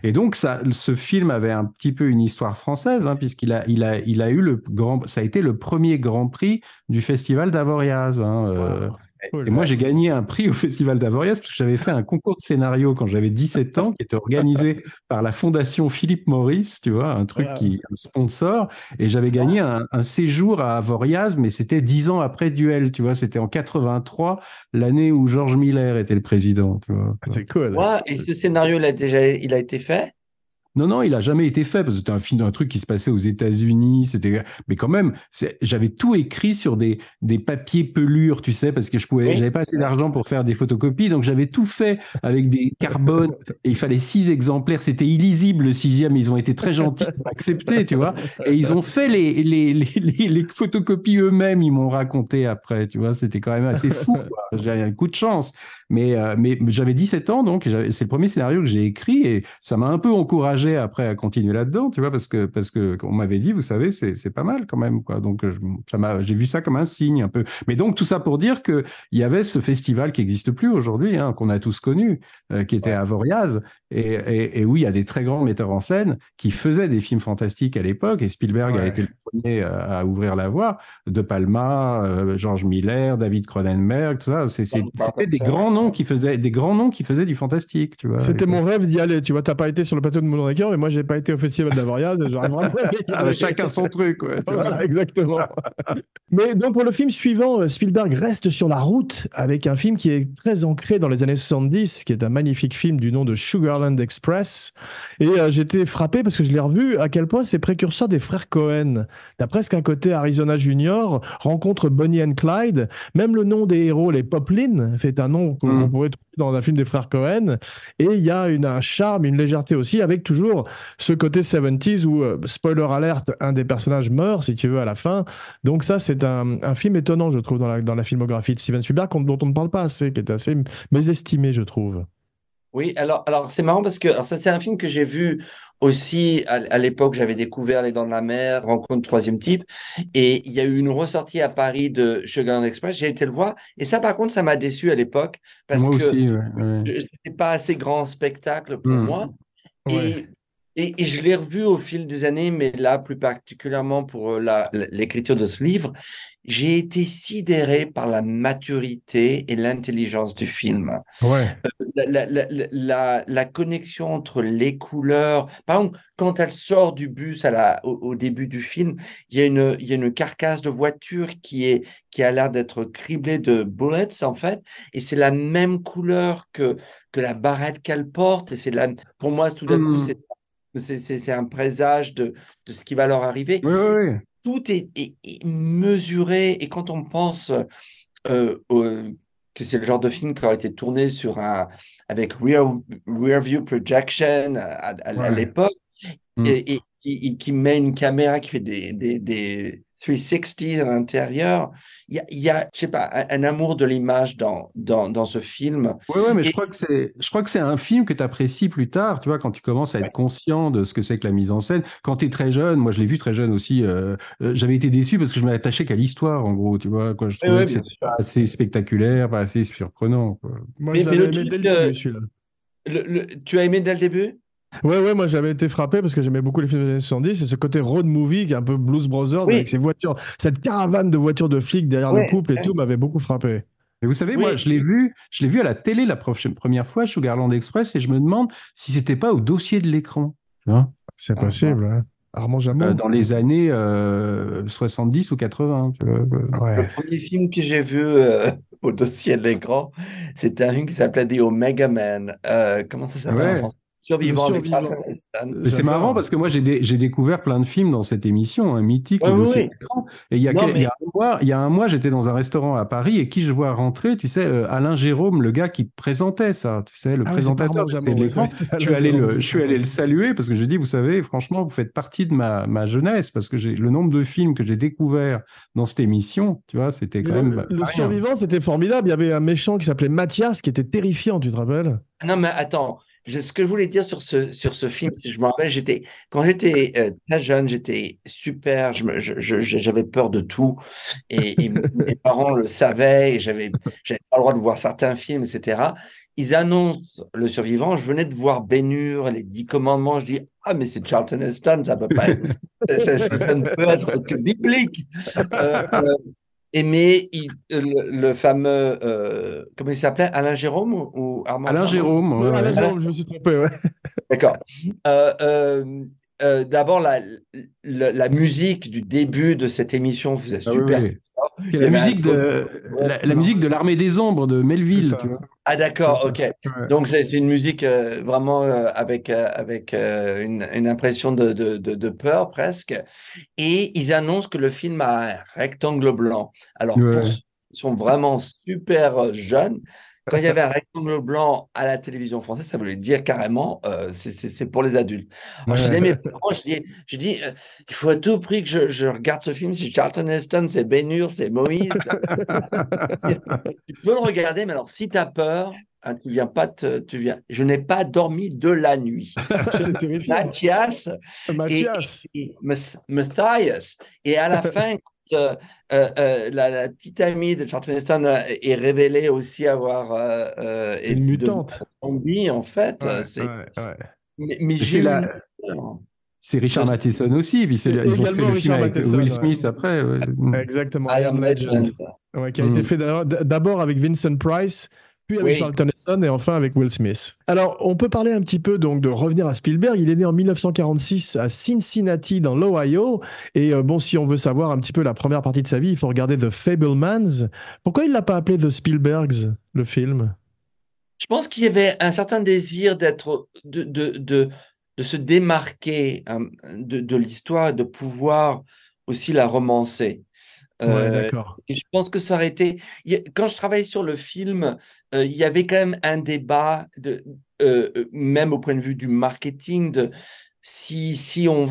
et donc ce film avait un petit peu une histoire française, hein, il a eu ça a été le premier Grand Prix du Festival d'Avoriaz. Hein, Wow. et Cool. moi, j'ai gagné un prix au Festival d'Avoriaz parce que j'avais fait un concours de scénario quand j'avais 17 ans, qui était organisé par la Fondation Philippe Maurice, tu vois, un sponsor, et j'avais gagné un séjour à Avoriaz, mais c'était 10 ans après Duel, tu vois, c'était en 83, l'année où Georges Miller était le président, tu vois. C'est cool. ouais. Et ce scénario, il a été fait? Non, il a jamais été fait parce que c'était un truc qui se passait aux États-Unis. Mais quand même, j'avais tout écrit sur des papiers pelures, tu sais, parce que j'avais pas assez d'argent pour faire des photocopies, donc j'avais tout fait avec des carbones et il fallait 6 exemplaires. C'était illisible le 6e, mais ils ont été très gentils pour accepter, tu vois. Et ils ont fait les photocopies eux-mêmes. Ils m'ont raconté après, tu vois. C'était quand même assez fou, quoi. J'ai un coup de chance. Mais j'avais 17 ans, donc c'est le premier scénario que j'ai écrit et ça m'a un peu encouragé après à continuer là-dedans, tu vois, parce que on m'avait dit, vous savez, c'est pas mal quand même, quoi. Donc j'ai vu ça comme un signe un peu. Mais donc tout ça pour dire que il y avait ce festival qui n'existe plus aujourd'hui, hein, qu'on a tous connu, qui était à Voriaz et où il y a des très grands metteurs en scène qui faisaient des films fantastiques à l'époque. Et Spielberg a été le premier à ouvrir la voie. De Palma, George Miller, David Cronenberg, tout ça. C'était des grands noms qui faisaient du fantastique, tu vois. C'était mon rêve d'y aller. Tu vois, t'as pas été sur le plateau de Moonraker, mais moi, j'ai pas été au festival d'Avoriaz. Chacun son truc, ouais. Voilà, exactement. Mais donc, pour le film suivant, Spielberg reste sur la route avec un film qui est très ancré dans les années 70, qui est un magnifique film du nom de Sugarland Express. Et j'étais frappé parce que je l'ai revu, à quel point c'est précurseur des frères Cohen. T'as presque un côté Arizona Junior, rencontre Bonnie and Clyde. Même le nom des héros, les Poplin, fait un nom qu'on pourrait trouver dans un film des frères Cohen. Et il y a un charme, une légèreté aussi, avec toujours ce côté 70s où, spoiler alert, un des personnages meurt, si tu veux, à la fin. Donc ça, c'est un film étonnant, je trouve, dans la filmographie de Steven Spielberg, dont on ne parle pas assez, qui est assez mésestimé, je trouve. Oui, alors c'est marrant parce que ça c'est un film que j'ai vu aussi à l'époque, j'avais découvert Les Dents de la Mer, Rencontre troisième type, et il y a eu une ressortie à Paris de Sugarland Express, j'ai été le voir, et ça par contre ça m'a déçu à l'époque parce Moi que aussi, ouais. c'était pas assez grand spectacle pour moi, Ouais. et je l'ai revu au fil des années, mais là plus particulièrement pour l'écriture de ce livre, j'ai été sidéré par la maturité et l'intelligence du film. Ouais. La connexion entre les couleurs. Par exemple, quand elle sort du bus au début du film, il y a une carcasse de voiture qui a l'air d'être criblée de bullets, en fait, et c'est la même couleur que la barrette qu'elle porte. Et pour moi, tout d'un coup, c'est un présage de ce qui va leur arriver. Oui. Tout est mesuré, et quand on pense euh, au- que c'est le genre de film qui aurait été tourné avec rear view projection à l'époque, et qui met une caméra qui fait des 360 à l'intérieur. Il y a, je sais pas, un amour de l'image dans ce film. Ouais, mais Et, je crois que c'est un film que tu apprécies plus tard, tu vois, quand tu commences à être conscient de ce que c'est que la mise en scène. Quand tu es très jeune, moi je l'ai vu très jeune aussi, j'avais été déçu parce que je m'attachais qu'à l'histoire, en gros, tu vois, quoi, je trouvais que bien c'était sûr. pas assez spectaculaire, pas assez surprenant, quoi. Moi, je Mais l'avais le aimé truc, dès le début, celui-là. tu as aimé dès le début? Ouais, moi j'avais été frappé parce que j'aimais beaucoup les films des années 70 et ce côté road movie qui est un peu Blues Brothers avec Oui, ces voitures, cette caravane de voitures de flics derrière le oui, couple et tout m'avait beaucoup frappé. Et vous savez, moi, oui. je l'ai vu à la télé la première fois, Sugarland Express, et je me demande si c'était pas au dossier de l'écran, tu vois, C'est possible, hein. Armand Jameau. dans les années 70 ou 80, tu vois. Le Ouais. premier film que j'ai vu au dossier de l'écran, c'était un film qui s'appelait The Omega Man. Comment ça s'appelle en Ouais. français? Le Survivant avec survivant. Charlton Heston. C'est marrant J'adore. parce que moi, j'ai découvert plein de films dans cette émission, un mythique, Oui, le oui, dossier oui. d'écran. Et Non, il y mais a il y a un mois, j'étais dans un restaurant à Paris et qui je vois rentrer, tu sais, Alain Jérôme, le gars qui présentait ça, tu sais, le Ah oui, c'est pas présentateur Armand du dossier Jameau, de ouais, l'écran. c'est Alain Jérôme. Je suis allé le saluer parce que je dis, vous savez, franchement, vous faites partie de ma jeunesse parce que le nombre de films que j'ai découvert dans cette émission, tu vois, c'était Mais quand même le pas rien. survivant, c'était formidable. Il y avait un méchant qui s'appelait Mathias qui était terrifiant, tu te rappelles? non, mais attends. Ce que je voulais dire sur ce film, si je me rappelle, quand j'étais très jeune, j'étais super. J'avais peur de tout, et mes parents le savaient. Et j'avais pas le droit de voir certains films, etc. Ils annoncent Le Survivant. Je venais de voir Ben-Hur, les Dix Commandements. Je dis, ah, mais c'est Charlton Heston, ça peut pas être, ça ne peut être que biblique. Euh, euh, mais le fameux, comment il s'appelait? Alain Jérôme ou Armand Alain Germain? Jérôme, Alain ouais. Jérôme, je me suis trompé, ouais. D'accord. Euh, euh, D'abord, la musique du début de cette émission faisait Ah oui, super. oui. C'est Il y la avait un musique cause. de la musique de l'Armée des Ombres de C'est Melville, tu ça. vois. Ah d'accord, ok. Ouais. Donc c'est une musique vraiment avec une impression de peur presque. Et ils annoncent que le film a un rectangle blanc. Alors pour Ouais. ceux qui sont vraiment super jeunes, quand il y avait un rectangle blanc à la télévision française, ça voulait dire carrément c'est pour les adultes. Alors je dis à mes parents, je dis il faut à tout prix que je regarde ce film. C'est Charlton Heston, c'est Ben-Hur, c'est Moïse. Tu peux le regarder, mais alors si tu as peur, hein, tu viens pas tu viens. Je n'ai pas dormi de la nuit. Ce C'est terrifiant. Mathias et, Mathias. Matthias. Et à la fin, quand, la petite amie de Charlton Heston est révélée aussi avoir C'est une est devenue mutante. un zombie, en fait, Ouais, ouais, ouais. mais Et j'ai eu une peur. c'est Richard Matheson aussi, puis C'est ils ont fait également le film Richard avec Matheson, Will ouais. Smith après. Ouais. Exactement, I I Am Am Legend. Legend. Ouais, qui a été fait d'abord avec Vincent Price, puis avec Oui. Charlton Heston et enfin avec Will Smith. Alors, on peut parler un petit peu donc de revenir à Spielberg. Il est né en 1946 à Cincinnati dans l'Ohio. Et bon, si on veut savoir un petit peu la première partie de sa vie, il faut regarder The Fabelmans. Pourquoi il l'a pas appelé The Spielbergs, le film? Je pense qu'il y avait un certain désir de se démarquer de l'histoire et de pouvoir aussi la romancer. Ouais, Euh, d'accord. et je pense que ça aurait été. Quand je travaillais sur le film, il y avait quand même un débat, même au point de vue du marketing, de si on,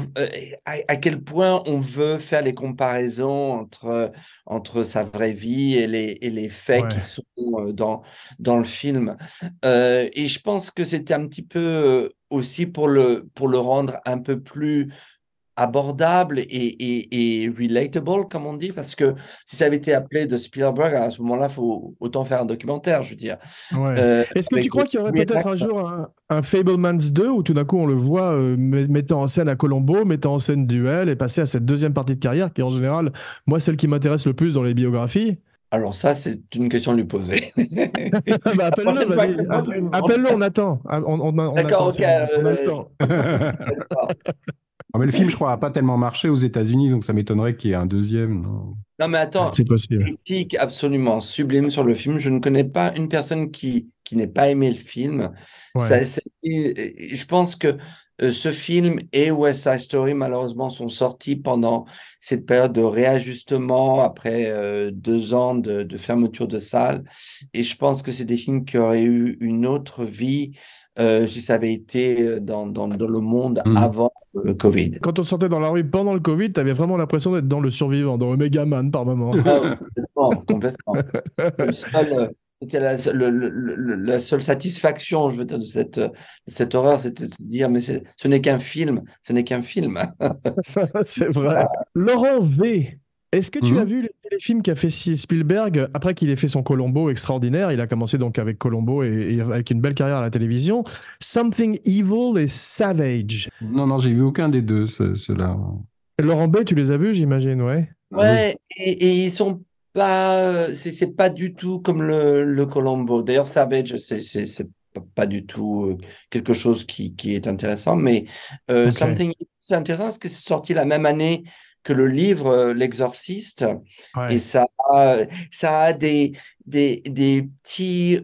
à quel point on veut faire les comparaisons entre sa vraie vie et les faits qui Ouais. sont dans le film. Et je pense que c'était un petit peu aussi pour le rendre un peu plus abordable et relatable, comme on dit, parce que si ça avait été appelé de Spielberg, à ce moment-là, il faut autant faire un documentaire, je veux dire. Ouais. Est-ce que tu Avec crois qu'il y aurait peut-être un jour un Fablemans 2 où tout d'un coup on le voit mettant en scène à Colombo, mettant en scène Duel et passer à cette deuxième partie de carrière qui est en général, moi, celle qui m'intéresse le plus dans les biographies? Alors ça, c'est une question à lui poser. Bah, La appelle-le, prochaine fois que vas-y. tu me poses une demande. Appelle-le, on attend. On attend, D'accord, ok. Cyril. On a le temps. D'accord. Ah, mais le film, je crois, n'a pas tellement marché aux États-Unis, donc ça m'étonnerait qu'il y ait un deuxième. Non. Non, mais attends, C'est possible. critique absolument sublime sur le film. Je ne connais pas une personne qui n'ait pas aimé le film. Ouais. Je pense que ce film et West Side Story, malheureusement, sont sortis pendant cette période de réajustement après 2 ans de fermeture de salle. Et je pense que c'est des films qui auraient eu une autre vie si ça avait été dans le monde Mhm. avant le Covid. Quand on sortait dans la rue pendant le Covid, t'avais vraiment l'impression d'être dans Le Survivant, dans Omega Man par moment. Ah, complètement, complètement. C'est le seul, c'était la seule satisfaction, je veux dire, de cette horreur, c'était de se dire, mais ce n'est qu'un film, ce n'est qu'un film. C'est vrai. Laurent V, est-ce que tu as Mhm. vu les téléfilms qu'a fait Spielberg après qu'il ait fait son Columbo extraordinaire? Il a commencé donc avec Columbo et avec une belle carrière à la télévision. Something Evil et Savage. Non, non, j'ai vu aucun des deux, ceux-là. Laurent B, tu les as vus, j'imagine, ouais. Ah oui. Ouais, et ils sont pas, c'est pas du tout comme le Colombo. D'ailleurs, Savage, c'est pas du tout quelque chose qui est intéressant, mais Ok. Something, c'est intéressant parce que c'est sorti la même année que le livre L'Exorciste, et Ouais. ça a des petits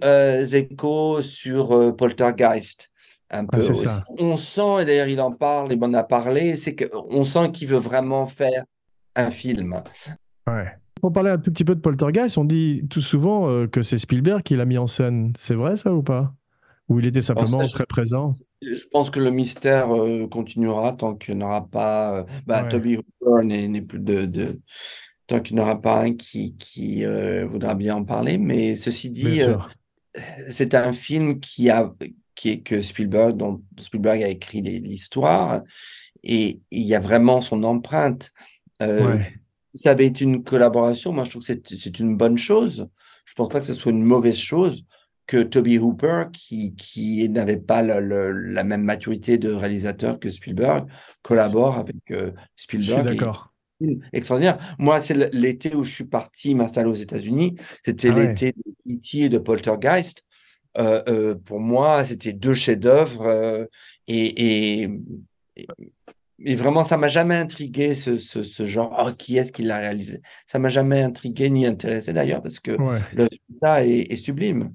échos sur Poltergeist. Un Ah, peu c'est aussi. ça. On sent, et d'ailleurs il en parle, il m'en a parlé, c'est qu'on sent qu'il veut vraiment faire un film. Ouais. Pour parler un tout petit peu de Poltergeist, on dit tout souvent que c'est Spielberg qui l'a mis en scène. C'est vrai ça ou pas? Ou il était Alors ça, simplement très présent? je pense que le mystère continuera tant qu'il n'y aura pas, Ouais, Toby Hooper n'est plus tant qu'il n'y aura pas un qui voudra bien en parler. Mais ceci bien dit, sûr. c'est un film qui est que Spielberg, dont Spielberg a écrit l'histoire, et il y a vraiment son empreinte. Euh, Ouais. Ça avait été une collaboration. Moi, je trouve que c'est une bonne chose. Je pense pas que ce soit une mauvaise chose que Toby Hooper, qui n'avait pas la même maturité de réalisateur que Spielberg, collabore avec Je suis Spielberg et d'accord. extraordinaire. Moi, c'est l'été où je suis parti m'installer aux États-Unis. C'était Ah ouais. l'été de E.T. et de Poltergeist. Pour moi, c'était deux chefs-d'œuvre et, et, et vraiment, ça m'a jamais intrigué ce genre. Oh, qui est-ce qui l'a réalisé? Ça m'a jamais intrigué ni intéressé d'ailleurs parce que Ouais. le résultat est sublime.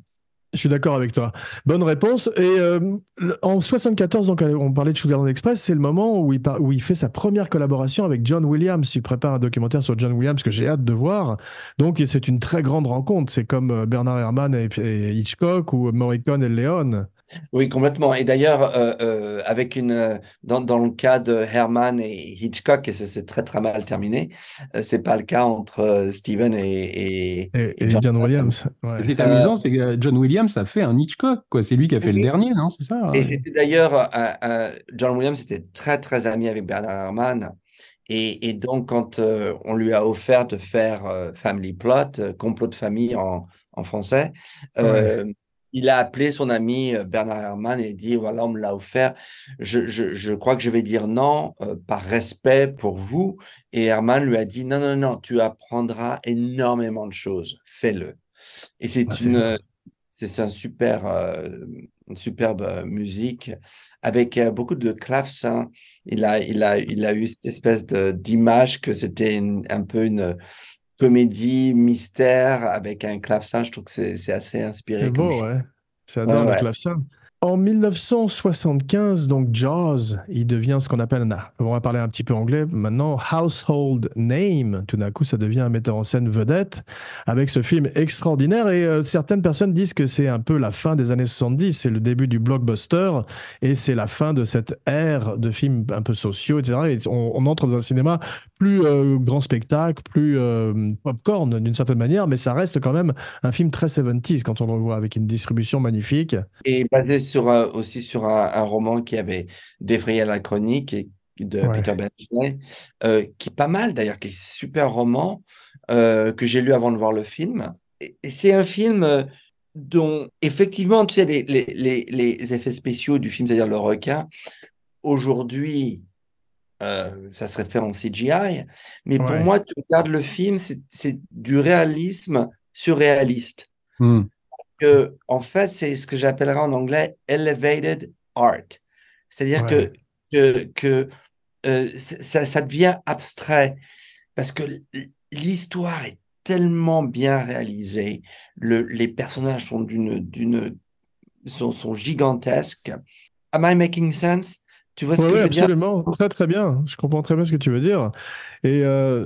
Je suis d'accord avec toi. Bonne réponse. Et en 74, donc on parlait de Sugarland Express, c'est le moment où il fait sa première collaboration avec John Williams. Il prépare un documentaire sur John Williams que j'ai hâte de voir. Donc c'est une très grande rencontre. C'est comme Bernard Herrmann et Hitchcock ou Morricone et Leone. Oui, complètement. Et d'ailleurs, dans le cas de Herman et Hitchcock, et ça s'est très très mal terminé, c'est pas le cas entre Steven et Et John. John Williams. Ce Ouais. qui est Euh, amusant, c'est que John Williams a fait un Hitchcock, quoi. C'est lui qui a fait le oui. dernier, non? C'est ça? Et c'était d'ailleurs, John Williams était très très ami avec Bernard Herrmann. Et donc, quand on lui a offert de faire Family Plot, complot de famille en français, Ouais. il a appelé son ami Bernard Herrmann et dit, voilà, on me l'a offert. Je crois que je vais dire non par respect pour vous. Et Herrmann lui a dit, non, non, non, tu apprendras énormément de choses. Fais-le. Et Ah, c'est vrai. c'est une superbe musique avec beaucoup de clavecin. Il a eu cette espèce d'image que c'était un peu une comédie mystère avec un clavecin. Je trouve que c'est assez C'est inspiré comme beau, chose. ouais. Ouais, J'adore le ouais. clavecin. En 1975, donc Jaws, il devient ce qu'on appelle, on va parler un petit peu anglais maintenant, household name. Tout d'un coup, ça devient un metteur en scène vedette avec ce film extraordinaire. Et certaines personnes disent que c'est un peu la fin des années 70, c'est le début du blockbuster et c'est la fin de cette ère de films un peu sociaux, etc. Et on entre dans un cinéma plus grand spectacle, plus popcorn d'une certaine manière, mais ça reste quand même un film très 70s quand on le voit avec une distribution magnifique. Et basé aussi sur un roman qui avait défrayé la chronique de Ouais, Peter Benchley, qui est pas mal d'ailleurs, qui est un super roman que j'ai lu avant de voir le film. Et c'est un film dont, effectivement, tu sais, les effets spéciaux du film, c'est-à-dire le requin, aujourd'hui, ça serait fait en CGI. Mais pour ouais, moi, tu regardes le film, c'est du réalisme surréaliste. Hmm. En fait, c'est ce que j'appellerais en anglais elevated art. C'est-à-dire ouais. ça devient abstrait parce que l'histoire est tellement bien réalisée, les personnages sont gigantesques. Am I making sense? Tu vois ce Ouais, que ouais, je veux dire? absolument. Très, très bien. Je comprends très bien ce que tu veux dire. Et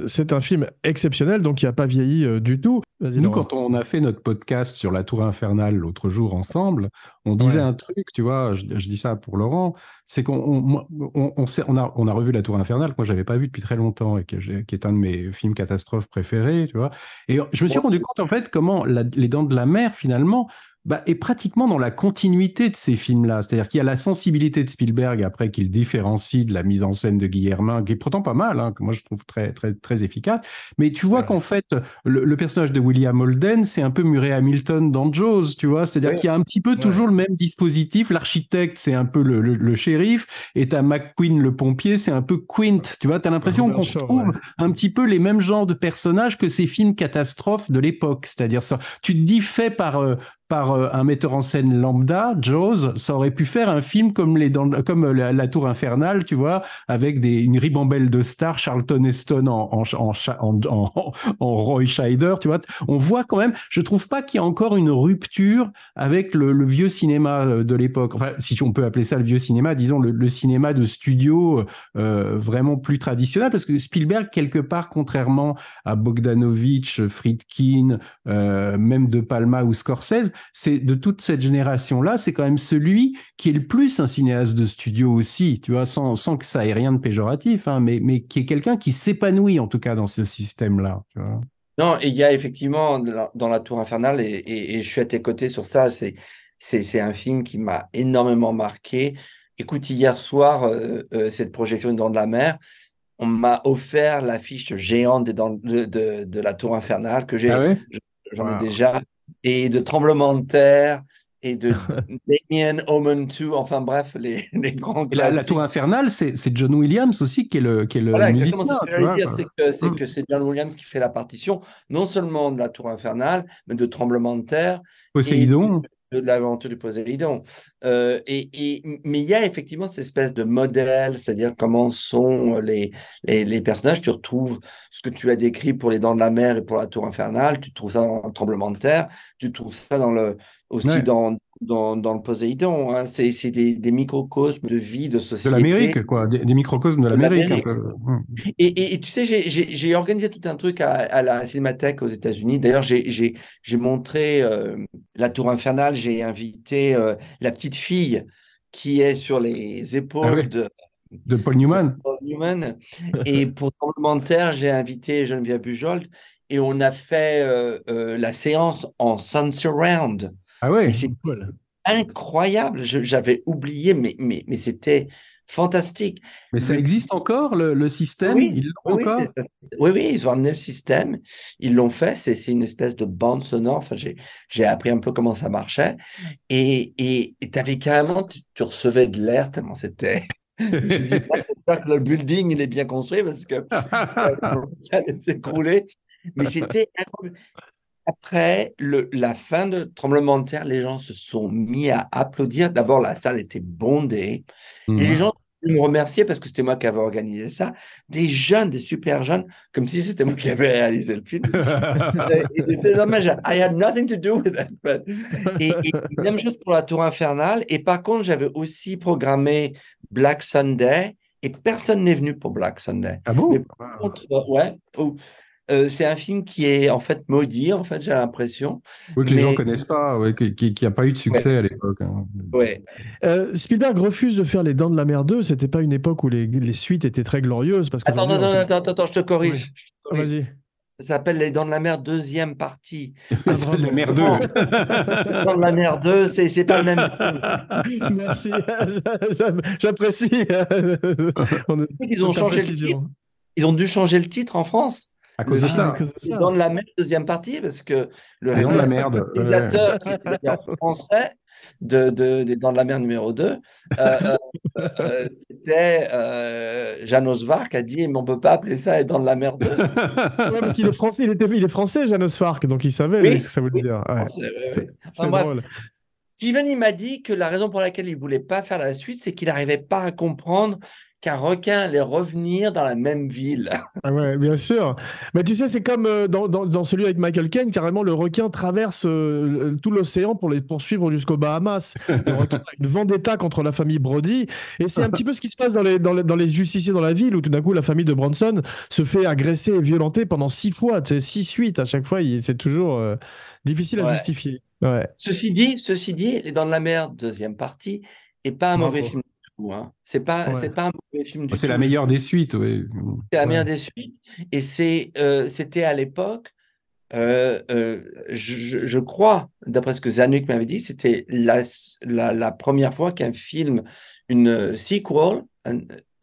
c'est un film exceptionnel, donc il n'a pas vieilli du tout. Vas-y, Nous, Laurent. quand on a fait notre podcast sur la Tour Infernale l'autre jour ensemble, on disait Ouais, un truc, tu vois, je dis ça pour Laurent, c'est qu'on a revu la Tour Infernale, que moi, j'avais pas vu depuis très longtemps et qui est un de mes films catastrophes préférés, tu vois. Et je me suis Moi rendu aussi. compte, en fait, comment Les Dents de la Mer, finalement, bah, est pratiquement dans la continuité de ces films-là. C'est-à-dire qu'il y a la sensibilité de Spielberg, après, qu'il différencie de la mise en scène de Guillermin, qui est pourtant pas mal, hein, que moi, je trouve très, très, très efficace. Mais tu vois ouais. qu'en fait, le personnage de William Holden, c'est un peu Murray Hamilton dans Jaws, tu vois. C'est-à-dire Oui, qu'il y a un petit peu Ouais. toujours le même dispositif. L'architecte, c'est un peu le shérif, et t'as McQueen, le pompier, c'est un peu Quint. Tu vois, t'as l'impression Robert qu'on Shaw, ouais. retrouve un petit peu les mêmes genres de personnages que ces films catastrophes de l'époque. C'est-à-dire ça, tu te dis fait par un metteur en scène lambda, Jaws, ça aurait pu faire un film comme la Tour Infernale, tu vois, avec une ribambelle de stars, Charlton Heston en Roy Scheider, tu vois. On voit quand même, je trouve pas qu'il y a encore une rupture avec le vieux cinéma de l'époque. Enfin, si on peut appeler ça le vieux cinéma, disons le cinéma de studio vraiment plus traditionnel, parce que Spielberg, quelque part, contrairement à Bogdanovich, Friedkin, même De Palma ou Scorsese, c'est de toute cette génération-là, c'est quand même celui qui est le plus un cinéaste de studio aussi, tu vois, sans que ça ait rien de péjoratif, hein, mais qui est quelqu'un qui s'épanouit en tout cas dans ce système-là, tu vois. non, et il y a effectivement dans la Tour Infernale, et je suis à tes côtés sur ça, c'est un film qui m'a énormément marqué. Écoute, hier soir, cette projection des Dents de la Mer, on m'a offert l'affiche géante de la Tour Infernale Ah ouais? j'en ai Wow. déjà, et de Tremblement de terre, et de Damien Omen 2, enfin bref, les grands Et la Tour classiques. Infernale, c'est John Williams aussi qui est le Voilà, exactement, c'est musicien, ce que tu j'allais vois, dire, quoi. c'est que c'est John Williams qui fait la partition, non seulement de la Tour Infernale, mais de Tremblement de terre et Poséidon. de l'aventure du Poséidon. Mais il y a effectivement cette espèce de modèle, c'est-à-dire comment sont les personnages. Tu retrouves ce que tu as décrit pour les Dents de la Mer et pour la Tour Infernale, tu trouves ça dans le Tremblement de Terre, tu trouves ça aussi Ouais. dans le Poséidon. Hein. C'est des microcosmes de vie, de De société. l'Amérique, quoi. Des microcosmes de De l'Amérique, un l'Amérique. peu. Et tu sais, j'ai organisé tout un truc à la Cinémathèque aux États-Unis. D'ailleurs, j'ai montré la Tour Infernale. J'ai invité la petite fille qui est sur les Ah épaules ouais, de Paul de Newman. Paul Newman. Et pour Tremblement de Terre, j'ai invité Geneviève Bujold et on a fait la séance en sound surround. Ah Et ouais. c'est Cool. incroyable. J'avais oublié, mais c'était fantastique. Mais ça existe encore, le système? Oui, Ils oui, l'ont oui, encore? oui, ils ont amené le système, ils l'ont fait, c'est une espèce de bande sonore. Enfin, j'ai appris un peu comment ça marchait. Et tu avais carrément, tu recevais de l'air tellement c'était. Je me suis dit, ah, j'espère que le building il est bien construit parce que ça allait s'écrouler. Mais c'était incroyable. Après la fin de Tremblement de Terre, les gens se sont mis à applaudir. D'abord, la salle était bondée. Et les Mhm. gens me remerciaient parce que c'était moi qui avais organisé ça. Des jeunes, des super jeunes, comme si c'était moi qui avais réalisé le film. Ils étaient dommage. I had nothing to do with that. Et même chose pour la Tour Infernale. Et par contre, j'avais aussi programmé Black Sunday et personne n'est venu pour Black Sunday. Ah Mais bon? par contre, ouais, c'est un film qui est en fait maudit, en fait, j'ai l'impression. Oui, que les gens Mais connaissent pas, ouais, qui a pas eu de ouais, succès à l'époque, hein. ouais. Spielberg refuse de faire Les Dents de la Mer 2. C'était pas une époque où les suites étaient très glorieuses parce Attends, qu'aujourd'hui, non, non, attends, attends, je te Oui. corrige. Je te Ah, corrige. vas-y. Ça s'appelle Les Dents de la Mer, deuxième partie. Ah, Parce que C'est de la bravo. non, merdeux. Les Dents de la Mer 2, c'est pas le même film. Merci. J'apprécie Ils ont ta changé le titre. précision. Ils ont dû changer le titre en France. À Le cause de Ah, film à ça, cause de Les Dents ça. de la Mer, deuxième partie, parce que le les dents de la merde. Ouais. réalisateur qui était en français des Dents de la Mer numéro 2, c'était Janos Vark a dit, mais on ne peut pas appeler ça les Dents de la Mer 2. Ouais, parce qu'il est français, il est français, Janos Farc, donc il savait lui, ce Oui, que ça voulait oui, dire. Ouais. français, oui, C'est oui. Enfin c'est bref, drôle. Steven, il m'a dit que la raison pour laquelle il ne voulait pas faire la suite, c'est qu'il n'arrivait pas à comprendre qu'un requin allait revenir dans la même ville. Ah ouais, bien sûr. Mais tu sais, c'est comme dans celui avec Michael Caine, carrément, le requin traverse tout l'océan pour les poursuivre jusqu'aux Bahamas. Le requin a une vendetta contre la famille Brody. Et c'est un petit peu ce qui se passe dans les justiciers dans la ville, où tout d'un coup, la famille de Bronson se fait agresser et violenter pendant 6 fois, tu sais, 6 suites. À chaque fois, c'est toujours difficile à Ouais. justifier. Ouais, Ceci dit, Les Dents de la Mer, deuxième partie, n'est pas un mauvais bravo. film du tout. Hein. Ouais, C'est pas un mauvais film du C'est la tout. Je meilleure trouve des suites, oui. que c'est la meilleure ouais. des suites. Et c'était à l'époque, je crois, d'après ce que Zanuck m'avait dit, c'était la première fois qu'un film, une sequel,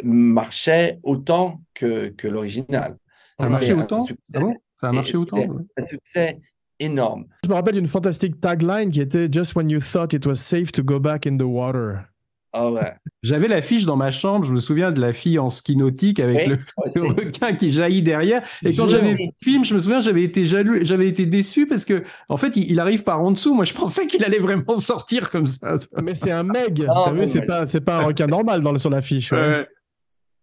marchait autant que l'original. Ça a Ouais. marché C'était un autant? Ah succès, bon? Ça a marché autant? c'était un succès énorme. Je me rappelle d'une fantastique tagline qui était Just when you thought it was safe to go back in the water. Ah ouais. J'avais l'affiche dans ma chambre, je me souviens de la fille en ski nautique avec Oui, le aussi. requin qui jaillit derrière. Et quand Jure. j'avais vu le film, je me souviens, j'avais été jaloux, j'avais été déçu parce que, en fait, il arrive par en dessous. Moi, je pensais qu'il allait vraiment sortir comme ça. Mais c'est un meg, Non, t'as vu, mais, c'est pas un requin normal sur l'affiche, ouais.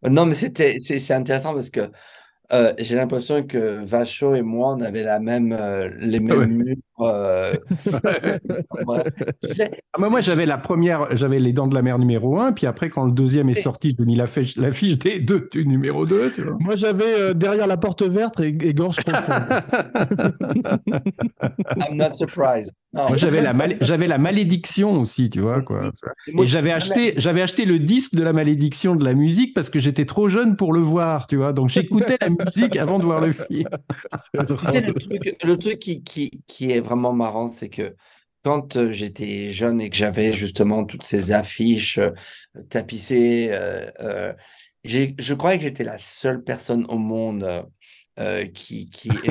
Ouais. non, mais c'est intéressant parce que j'ai l'impression que Vacho et moi, on avait les mêmes Ouais. murs. Ouais. Tu sais, Ah, moi, j'avais la première, j'avais Les Dents de la Mer numéro 1, puis après, quand le deuxième est sorti, j'ai mis l'affiche du numéro 2, tu vois. Moi, j'avais Derrière la porte verte et Gorge profonde. I'm not surprised. Non. Moi, j'avais la malédiction aussi, tu vois, quoi. Moi, Et j'avais acheté le disque de la malédiction de la musique parce que j'étais trop jeune pour le voir, tu vois. Donc, j'écoutais la musique avant de voir le film. C'est drôle. le truc qui est vraiment marrant, c'est que quand j'étais jeune et que j'avais justement toutes ces affiches tapissées, je croyais que j'étais la seule personne au monde et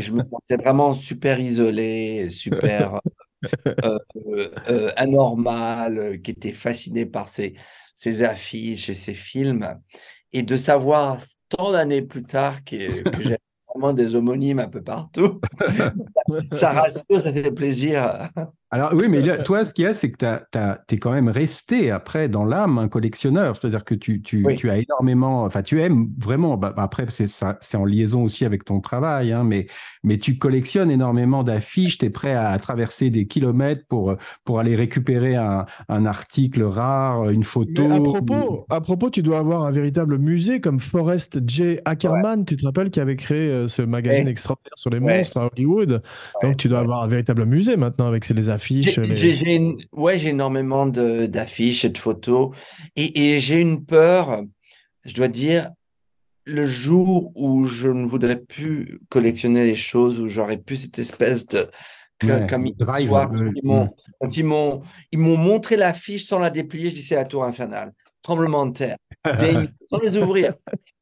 je me sentais vraiment super isolé, super anormal, qui était fasciné par ces affiches et ces films. Et de savoir tant d'années plus tard que j'ai vraiment des homonymes un peu partout, ça rassure, ça fait plaisir. Alors oui, mais là, toi, ce qu'il y a, c'est que t'es quand même resté après dans l'âme un collectionneur. C'est-à-dire que Oui. tu as énormément, enfin, tu aimes vraiment. Après, c'est en liaison aussi avec ton travail, hein, mais tu collectionnes énormément d'affiches. Tu es prêt à traverser des kilomètres pour aller récupérer un article rare, une Mais photo. à propos, tu dois avoir un véritable musée comme Forrest J. Ouais. Ackerman, tu te rappelles, qui avait créé ce magazine Ouais. extraordinaire sur les Ouais. monstres à Hollywood. Donc tu dois Ouais. avoir un véritable musée maintenant avec les affiches. Ouais, j'ai énormément d'affiches et de photos. Et j'ai une peur, je dois dire, le jour où je ne voudrais plus collectionner les choses, où j'aurais plus cette espèce de... Ouais, Comme le hier drive. soir, quand ils m'ont montré l'affiche sans la déplier, je dis c'est la tour infernale. Tremblement de terre. Des nuits, sans les ouvrir.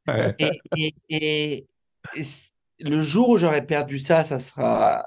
Ouais. Et, et, et, le jour où j'aurai perdu ça, ça sera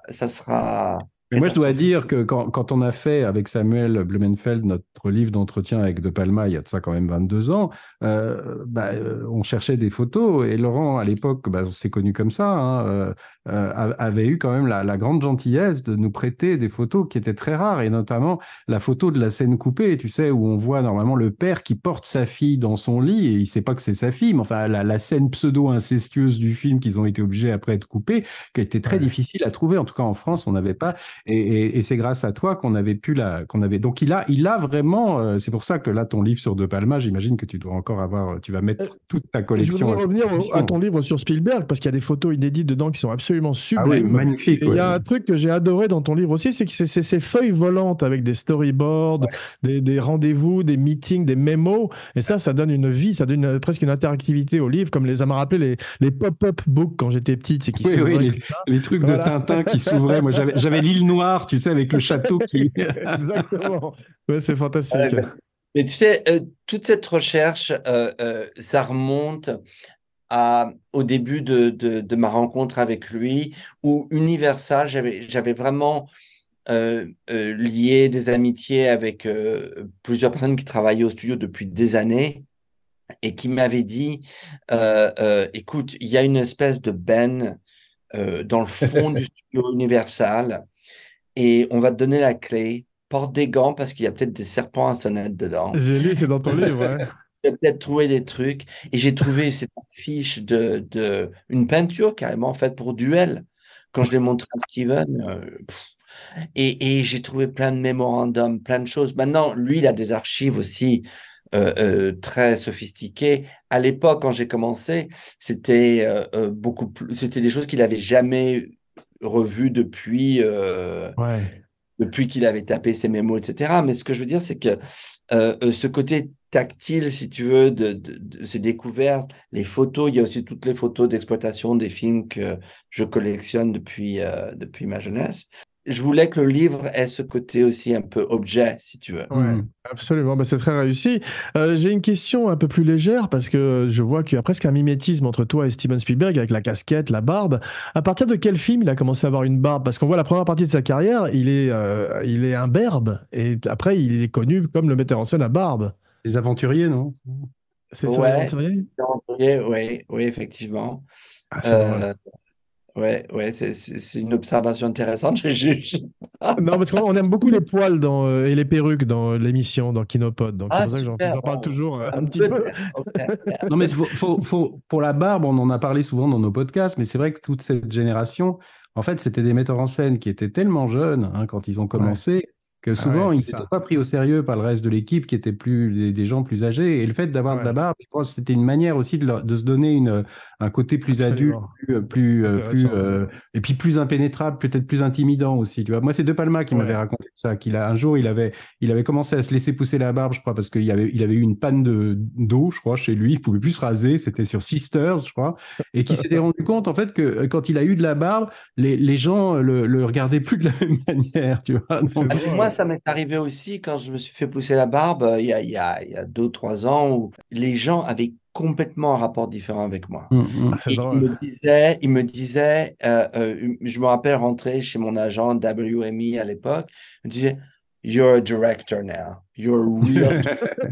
Mais moi, je dois catastrophique. dire que quand on a fait avec Samuel Blumenfeld notre livre d'entretien avec De Palma, il y a de ça quand même 22 ans, on cherchait des photos et Laurent, à l'époque, on s'est connu comme ça, hein, avait eu quand même la grande gentillesse de nous prêter des photos qui étaient très rares et notamment la photo de la scène coupée, tu sais, où on voit normalement le père qui porte sa fille dans son lit et il sait pas que c'est sa fille, mais enfin, la scène pseudo-incestueuse du film qu'ils ont été obligés après de couper, qui a été très Ouais. difficile à trouver. En tout cas, en France, on n'avait pas. Et c'est grâce à toi qu'on avait pu qu'on avait. Donc il a vraiment. C'est pour ça que là, ton livre sur De Palma, j'imagine que tu dois encore avoir. Tu vas Euh, mettre toute ta Je collection voudrais à revenir à disposition. ton livre sur Spielberg parce qu'il y a des photos inédites dedans qui sont absolument Ah oui, sublimes. magnifique, Et il y ouais. a un truc que j'ai adoré dans ton livre aussi, c'est que c'est ces feuilles volantes avec des storyboards, des rendez-vous, des meetings, des mémos. Et ça donne une vie, ça donne presque une interactivité au livre, comme ça m'a rappelé les pop-up books quand j'étais petite, c'est qui Oui, oui, s'ouvraient comme ça. les trucs de Voilà. Tintin qui s'ouvraient. Moi, j'avais l'île Noire, tu sais, avec le château qui. Exactement. Ouais, c'est fantastique. Mais tu sais, toute cette recherche, ça remonte au début de ma rencontre avec lui, où Universal, j'avais vraiment lié des amitiés avec plusieurs personnes qui travaillaient au studio depuis des années et qui m'avaient dit, écoute, il y a une espèce de benne dans le fond du studio Universal et on va te donner la clé. Porte des gants parce qu'il y a peut-être des serpents à sonnette dedans. J'ai lu, c'est dans ton livre, ouais. J'ai peut-être trouvé des trucs. Et j'ai trouvé cette affiche une peinture carrément faite pour Duel. Quand je l'ai montré à Steven, et j'ai trouvé plein de mémorandums, plein de choses. Maintenant, lui, il a des archives aussi très sophistiquées. À l'époque, quand j'ai commencé, c'était beaucoup plus, c'était des choses qu'il n'avait jamais revues Ouais. depuis qu'il avait tapé ses mémos, etc. Mais ce que je veux dire, c'est que ce côté tactile, si tu veux, de ces découvertes, les photos, il y a aussi toutes les photos d'exploitation des films que je collectionne depuis ma jeunesse. Je voulais que le livre ait ce côté aussi un peu objet, si tu veux. Ouais, absolument. Bah, c'est très réussi. J'ai une question un peu plus légère parce que je vois qu'il y a presque un mimétisme entre toi et Steven Spielberg avec la casquette, la barbe. À partir de quel film il a commencé à avoir une barbe? Parce qu'on voit la première partie de sa carrière, il est imberbe et après il est connu comme le metteur en scène à barbe. Les aventuriers, non? C'est sur Les Ouais, Aventuriers? oui, oui, effectivement. Ah, c'est drôle. Euh, ouais, ouais, c'est une observation intéressante. Non, parce qu'on aime beaucoup les poils et les perruques dans l'émission, dans Kinopod. Donc c'est Ah, pour ça que super. j'en parle toujours un petit peu. Peut-être. Ok. Non, mais pour la barbe, on en a parlé souvent dans nos podcasts, mais c'est vrai que toute cette génération, en fait, c'était des metteurs en scène qui étaient tellement jeunes hein, quand ils ont Ouais, commencé que ah ouais, souvent, ils c'est n'étaient ça. pas pris au sérieux par le reste de l'équipe qui était des gens plus âgés. Et le fait d'avoir de la Ouais, barbe, je pense que c'était une manière aussi de se donner un côté plus adulte, absolument. Intéressant. et puis plus impénétrable, peut-être plus intimidant aussi. Tu vois. Moi, c'est De Palma qui m'avait Ouais. raconté ça, un jour, il avait commencé à se laisser pousser la barbe, je crois, parce il avait eu une panne d'eau, je crois, chez lui. Il pouvait plus se raser. C'était sur Sisters, je crois. Et qui s'était rendu compte, en fait, que quand il a eu de la barbe, les gens le regardaient plus de la même manière, tu vois. C'est Ah, mais moi, drôle. ça m'est arrivé aussi quand je me suis fait pousser la barbe il y a 2 ou 3 ans où les gens avaient complètement un rapport différent avec moi. Ah, c'est Et drôle. il me disait je me rappelle rentrer chez mon agent WME à l'époque, il me disait, You're a director now. you're real.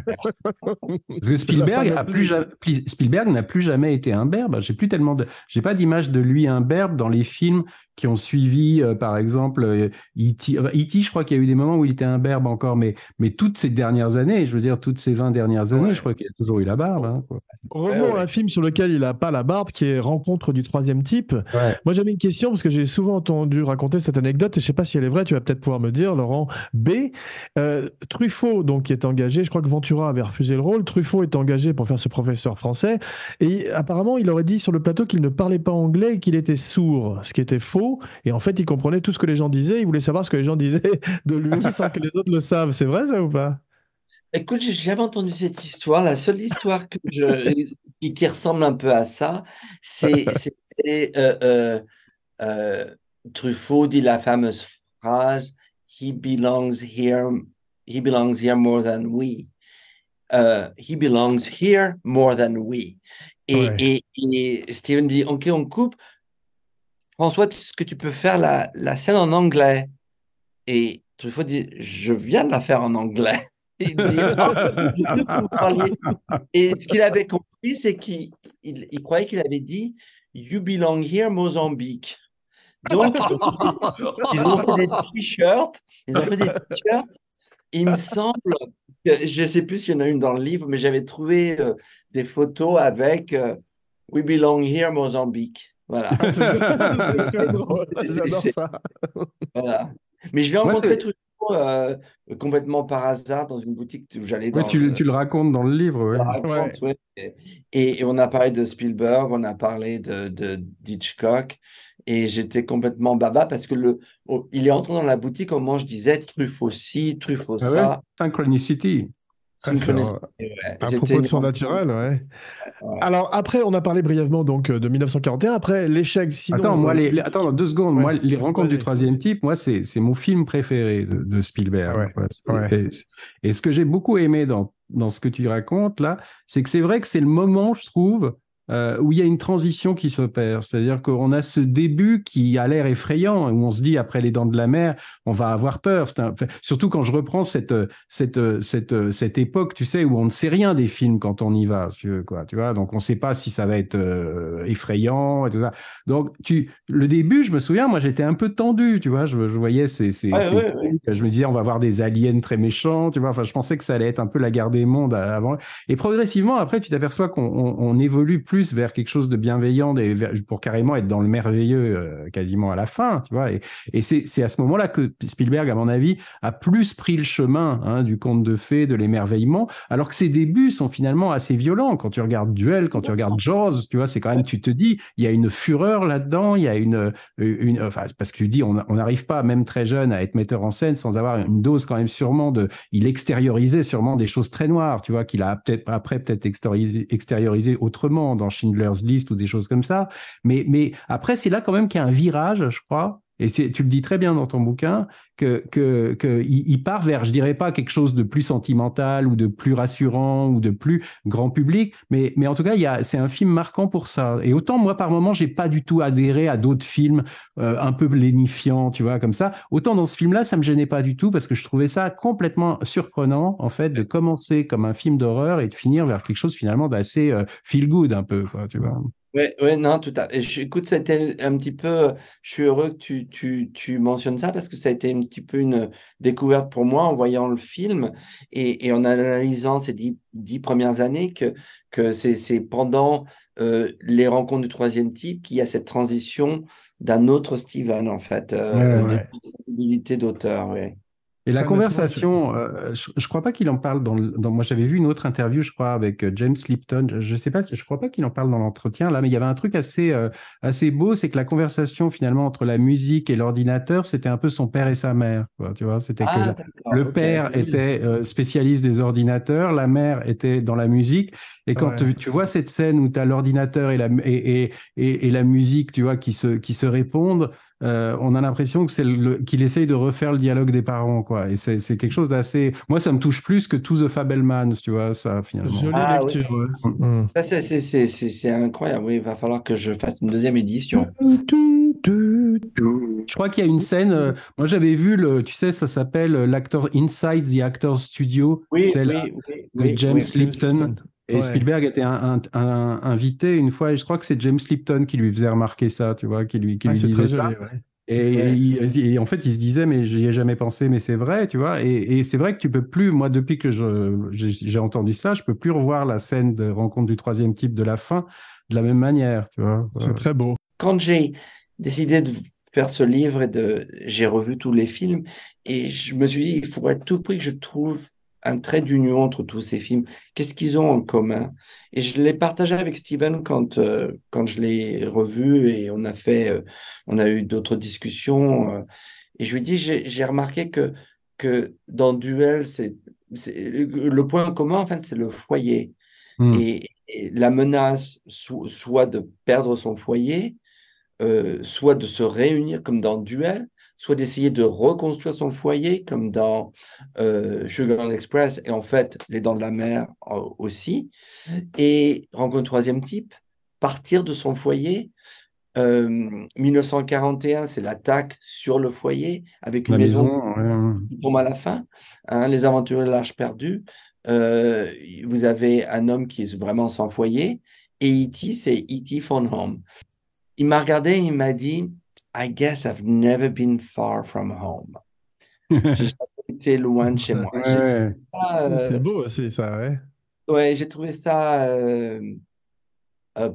Parce que Spielberg n'a plus jamais été imberbe. J'ai pas d'image de lui imberbe dans les films qui ont suivi, par exemple, E.T. E.T., je crois qu'il y a eu des moments où il était imberbe encore, mais toutes ces dernières années, je veux dire, toutes ces 20 dernières années, je crois qu'il a toujours eu la barbe. Hein, quoi. Revenons à un film sur lequel il n'a pas la barbe, qui est Rencontre du troisième type. Ouais. Moi, j'avais une question, parce que j'ai souvent entendu raconter cette anecdote, et je ne sais pas si elle est vraie, tu vas peut-être pouvoir me dire, Laurent B. Truffaut, donc, qui est engagé, je crois que Ventura avait refusé le rôle, Truffaut est engagé pour faire ce professeur français, et apparemment, il aurait dit sur le plateau qu'il ne parlait pas anglais et qu'il était sourd, ce qui était faux, et en fait, il comprenait tout ce que les gens disaient, il voulait savoir ce que les gens disaient de lui sans que les autres le savent. C'est vrai, ça, ou pas? Écoute, j'ai jamais entendu cette histoire. La seule histoire qui ressemble un peu à ça, c'est Truffaut dit la fameuse phrase he belongs here more than we. He belongs here more than we. Et Steven dit ok, on coupe. François, est-ce que tu peux faire la scène en anglais? Et Truffaut dit je viens de la faire en anglais. Et ce qu'il avait compris, c'est qu'il croyait qu'il avait dit You belong here, Mozambique. Donc, ils ont fait des t-shirts. Il me semble, je ne sais plus s'il y en a une dans le livre, mais j'avais trouvé des photos avec We belong here, Mozambique. Voilà. J'adore ça. Voilà. Mais je l'ai rencontré tout complètement par hasard dans une boutique où j'allais dans... Oui, tu le racontes dans le livre. Ouais. Et on a parlé de Spielberg, on a parlé d'Hitchcock, et j'étais complètement baba parce que il est entré dans la boutique au moment où je disais Truffaut ci, Truffaut ça. Synchronicity. À propos de son naturel, ouais. Alors après, on a parlé brièvement donc de 1941. Après l'échec, sinon. Attends 2 secondes. Ouais. Moi, les Rencontres du troisième type, moi, c'est mon film préféré de Spielberg. Et ce que j'ai beaucoup aimé dans ce que tu racontes là, c'est que c'est vrai que c'est le moment, je trouve, où il y a une transition qui s'opère. C'est-à-dire qu'on a ce début qui a l'air effrayant, où on se dit, après Les Dents de la Mer, on va avoir peur. Surtout quand je reprends cette époque, tu sais, où on ne sait rien des films quand on y va, si tu veux, quoi, tu vois. Donc, on ne sait pas si ça va être effrayant et tout ça. Donc, le début, je me souviens, moi, j'étais un peu tendu, tu vois. Je voyais je me disais, on va voir des aliens très méchants, tu vois. Enfin, je pensais que ça allait être un peu la guerre des mondes avant. Et progressivement, après, tu t'aperçois qu'on évolue plus vers quelque chose de bienveillant pour carrément être dans le merveilleux quasiment à la fin, tu vois. Et c'est à ce moment-là que Spielberg, à mon avis, a plus pris le chemin du conte de fées, de l'émerveillement, alors que ses débuts sont finalement assez violents. Quand tu regardes Duel, quand tu regardes Jaws, tu vois, c'est quand même, tu te dis, il y a une fureur là-dedans, il y a enfin, parce que tu dis, on n'arrive pas, même très jeune, à être metteur en scène sans avoir une dose quand même sûrement il extériorisait sûrement des choses très noires, tu vois, qu'il a peut-être extériorisé autrement dans Schindler's List ou des choses comme ça. Mais après, c'est là quand même qu'il y a un virage, je crois. Et tu le dis très bien dans ton bouquin, il part vers, je dirais pas quelque chose de plus sentimental ou de plus rassurant ou de plus grand public, mais en tout cas, c'est un film marquant pour ça. Et autant, moi, par moment, j'ai pas du tout adhéré à d'autres films un peu lénifiants, tu vois, comme ça. Autant dans ce film-là, ça me gênait pas du tout parce que je trouvais ça complètement surprenant, en fait, de commencer comme un film d'horreur et de finir vers quelque chose finalement d'assez feel-good un peu, quoi, tu vois. Oui, non, tout à fait. Écoute, ça a été un petit peu. Je suis heureux que tu mentionnes ça parce que ça a été un petit peu une découverte pour moi en voyant le film et en analysant ces 10 premières années que c'est pendant les Rencontres du troisième type qu'il y a cette transition d'un autre Steven, en fait, de possibilité d'auteur. Ouais. Et la conversation, je crois pas qu'il en parle moi j'avais vu une autre interview, je crois, avec James Lipton. Je sais pas, je crois pas qu'il en parle dans l'entretien là, mais il y avait un truc assez beau, c'est que la conversation finalement entre la musique et l'ordinateur, c'était un peu son père et sa mère, quoi, tu vois. C'était que le père était spécialiste des ordinateurs, la mère était dans la musique. Et quand tu vois cette scène où tu as l'ordinateur et la musique, tu vois, qui se répondent, on a l'impression que qu'il essaye de refaire le dialogue des parents, quoi. Et c'est quelque chose d'assez. Moi, ça me touche plus que To the Fabelmans, tu vois, ça, finalement. Jolie lecture. Oui. Ça, c'est incroyable. Oui, il va falloir que je fasse une deuxième édition. Je crois qu'il y a une scène, moi j'avais vu, tu sais, ça s'appelle l'Actor Inside the Actor's Studio, tu sais, de James Lipton. Et Spielberg était invité une fois, et je crois que c'est James Lipton qui lui faisait remarquer ça, tu vois, qui lui disait ça. Et en fait, il se disait, mais j'y ai jamais pensé, mais c'est vrai, tu vois. Et c'est vrai que tu peux plus, moi, depuis que j'ai entendu ça, je peux plus revoir la scène de rencontre du troisième type de la fin de la même manière, tu vois. C'est très beau. Quand j'ai décidé de faire ce livre j'ai revu tous les films et je me suis dit, il faudrait à tout prix que je trouve un trait d'union entre tous ces films. Qu'est-ce qu'ils ont en commun? Et je l'ai partagé avec Steven quand je l'ai revu et on a eu d'autres discussions. Et je lui ai dit, j'ai remarqué que dans Duel, le point commun, en fait, c'est le foyer. Et la menace, soit de perdre son foyer, soit de se réunir comme dans Duel, soit d'essayer de reconstruire son foyer comme dans Sugar Express et en fait Les Dents de la Mer aussi. Et Rencontre troisième type, partir de son foyer. 1941, c'est l'attaque sur le foyer avec une maison qui tombe à la fin. Hein, les aventuriers de l'Arche perdue. Vous avez un homme qui est vraiment sans foyer. Et E.T., c'est E.T. Phone Home. Il m'a regardé et il m'a dit, I guess I've never been far from home. J'ai jamais été loin de chez moi. C'est beau aussi, ça, ouais. Ouais, j'ai trouvé ça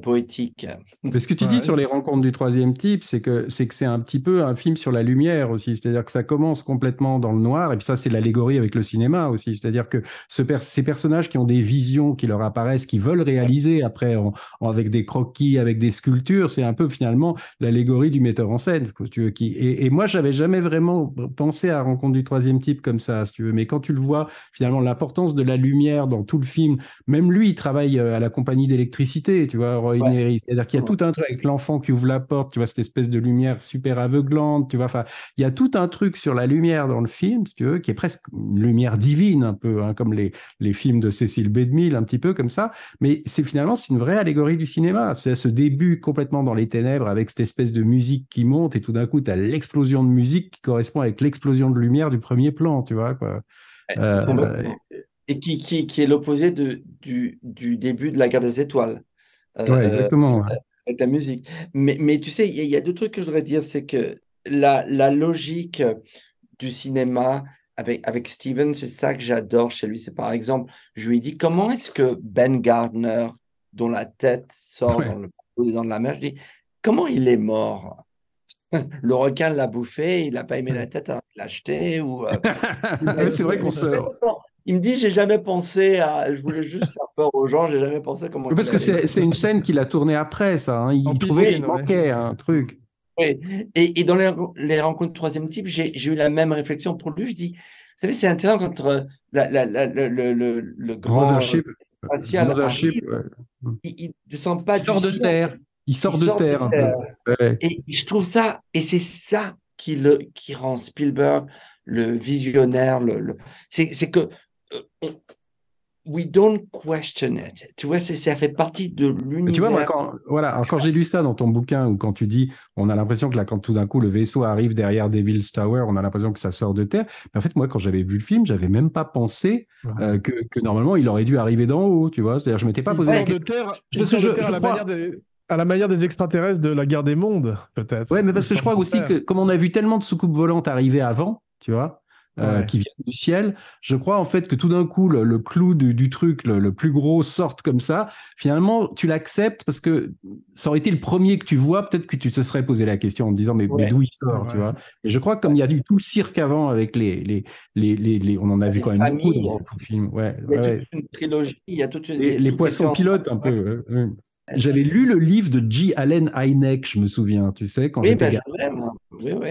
poétique. Mais ce que tu dis sur les rencontres du troisième type, c'est que c'est un petit peu un film sur la lumière aussi. C'est-à-dire que ça commence complètement dans le noir, et puis ça, c'est l'allégorie avec le cinéma aussi. C'est-à-dire que ces personnages qui ont des visions qui leur apparaissent, qui veulent réaliser après avec des croquis, avec des sculptures, c'est un peu finalement l'allégorie du metteur en scène, si tu veux. Et moi, j'avais jamais vraiment pensé à Rencontre du troisième type comme ça, si tu veux. Mais quand tu le vois, finalement, l'importance de la lumière dans tout le film, même lui, il travaille à la compagnie d'électricité, tu vois, Roy Neary. C'est-à-dire qu'il y a tout un truc avec l'enfant qui ouvre la porte, tu vois, cette espèce de lumière super aveuglante, tu vois, enfin, il y a tout un truc sur la lumière dans le film, si tu veux, qui est presque une lumière divine, un peu, hein, comme les films de Cecil B. DeMille, un petit peu comme ça, mais c'est une vraie allégorie du cinéma. C'est ce début complètement dans les ténèbres avec cette espèce de musique qui monte, et tout d'un coup, tu as l'explosion de musique qui correspond avec l'explosion de lumière du premier plan, tu vois, quoi. Et qui est l'opposé du début de la guerre des étoiles. Exactement. Avec la musique. Mais tu sais, il y a deux trucs que je voudrais dire, c'est que la logique du cinéma avec Steven, c'est ça que j'adore chez lui. C'est par exemple, je lui ai dit, comment est-ce que Ben Gardner, dont la tête sort dans la mer, je dis, comment il est mort? Le requin l'a bouffé, il n'a pas aimé la tête, il l'a acheté ou. C'est vrai qu'on se. Il me dit, j'ai jamais pensé je voulais juste faire peur aux gens, j'ai jamais pensé comment. Parce que c'est une scène qu'il a tournée après, ça. Hein. Il trouvait qu'il manquait un truc. Oui. Et dans les rencontres de troisième type, j'ai eu la même réflexion pour lui. Je dis, vous savez, c'est intéressant quand le grand spatial arrive, il ne descend pas du ciel. De terre. Il sort de terre. Et je trouve ça, et c'est ça qui rend Spielberg le visionnaire. C'est que we don't question it. Tu vois, ça fait partie de l'univers. Tu vois, moi, quand j'ai lu ça dans ton bouquin, ou quand tu dis, on a l'impression que là, quand tout d'un coup le vaisseau arrive derrière Devil's Tower, on a l'impression que ça sort de terre. Mais en fait, moi, quand j'avais vu le film, j'avais même pas pensé que normalement, il aurait dû arriver d'en haut, tu vois. C'est-à-dire, je m'étais pas posé la question. Il sort de terre à la manière des extraterrestres de la guerre des mondes, peut-être. Ouais, mais parce que je crois aussi que, comme on a vu tellement de soucoupes volantes arriver avant, tu vois, qui viennent du ciel, je crois en fait que tout d'un coup, le clou du truc, le plus gros, sorte comme ça. Finalement, tu l'acceptes parce que ça aurait été le premier que tu vois, peut-être que tu te serais posé la question en te disant, mais d'où il sort, tu vois. Et je crois que comme il y a eu tout le cirque avant avec on en a vu quand même beaucoup dans le film. Il y a toute une trilogie, il y a toute une. Les poissons pilotes, un peu. J'avais lu le livre de J. Allen Hynek, je me souviens, tu sais, quand j'étais gamin.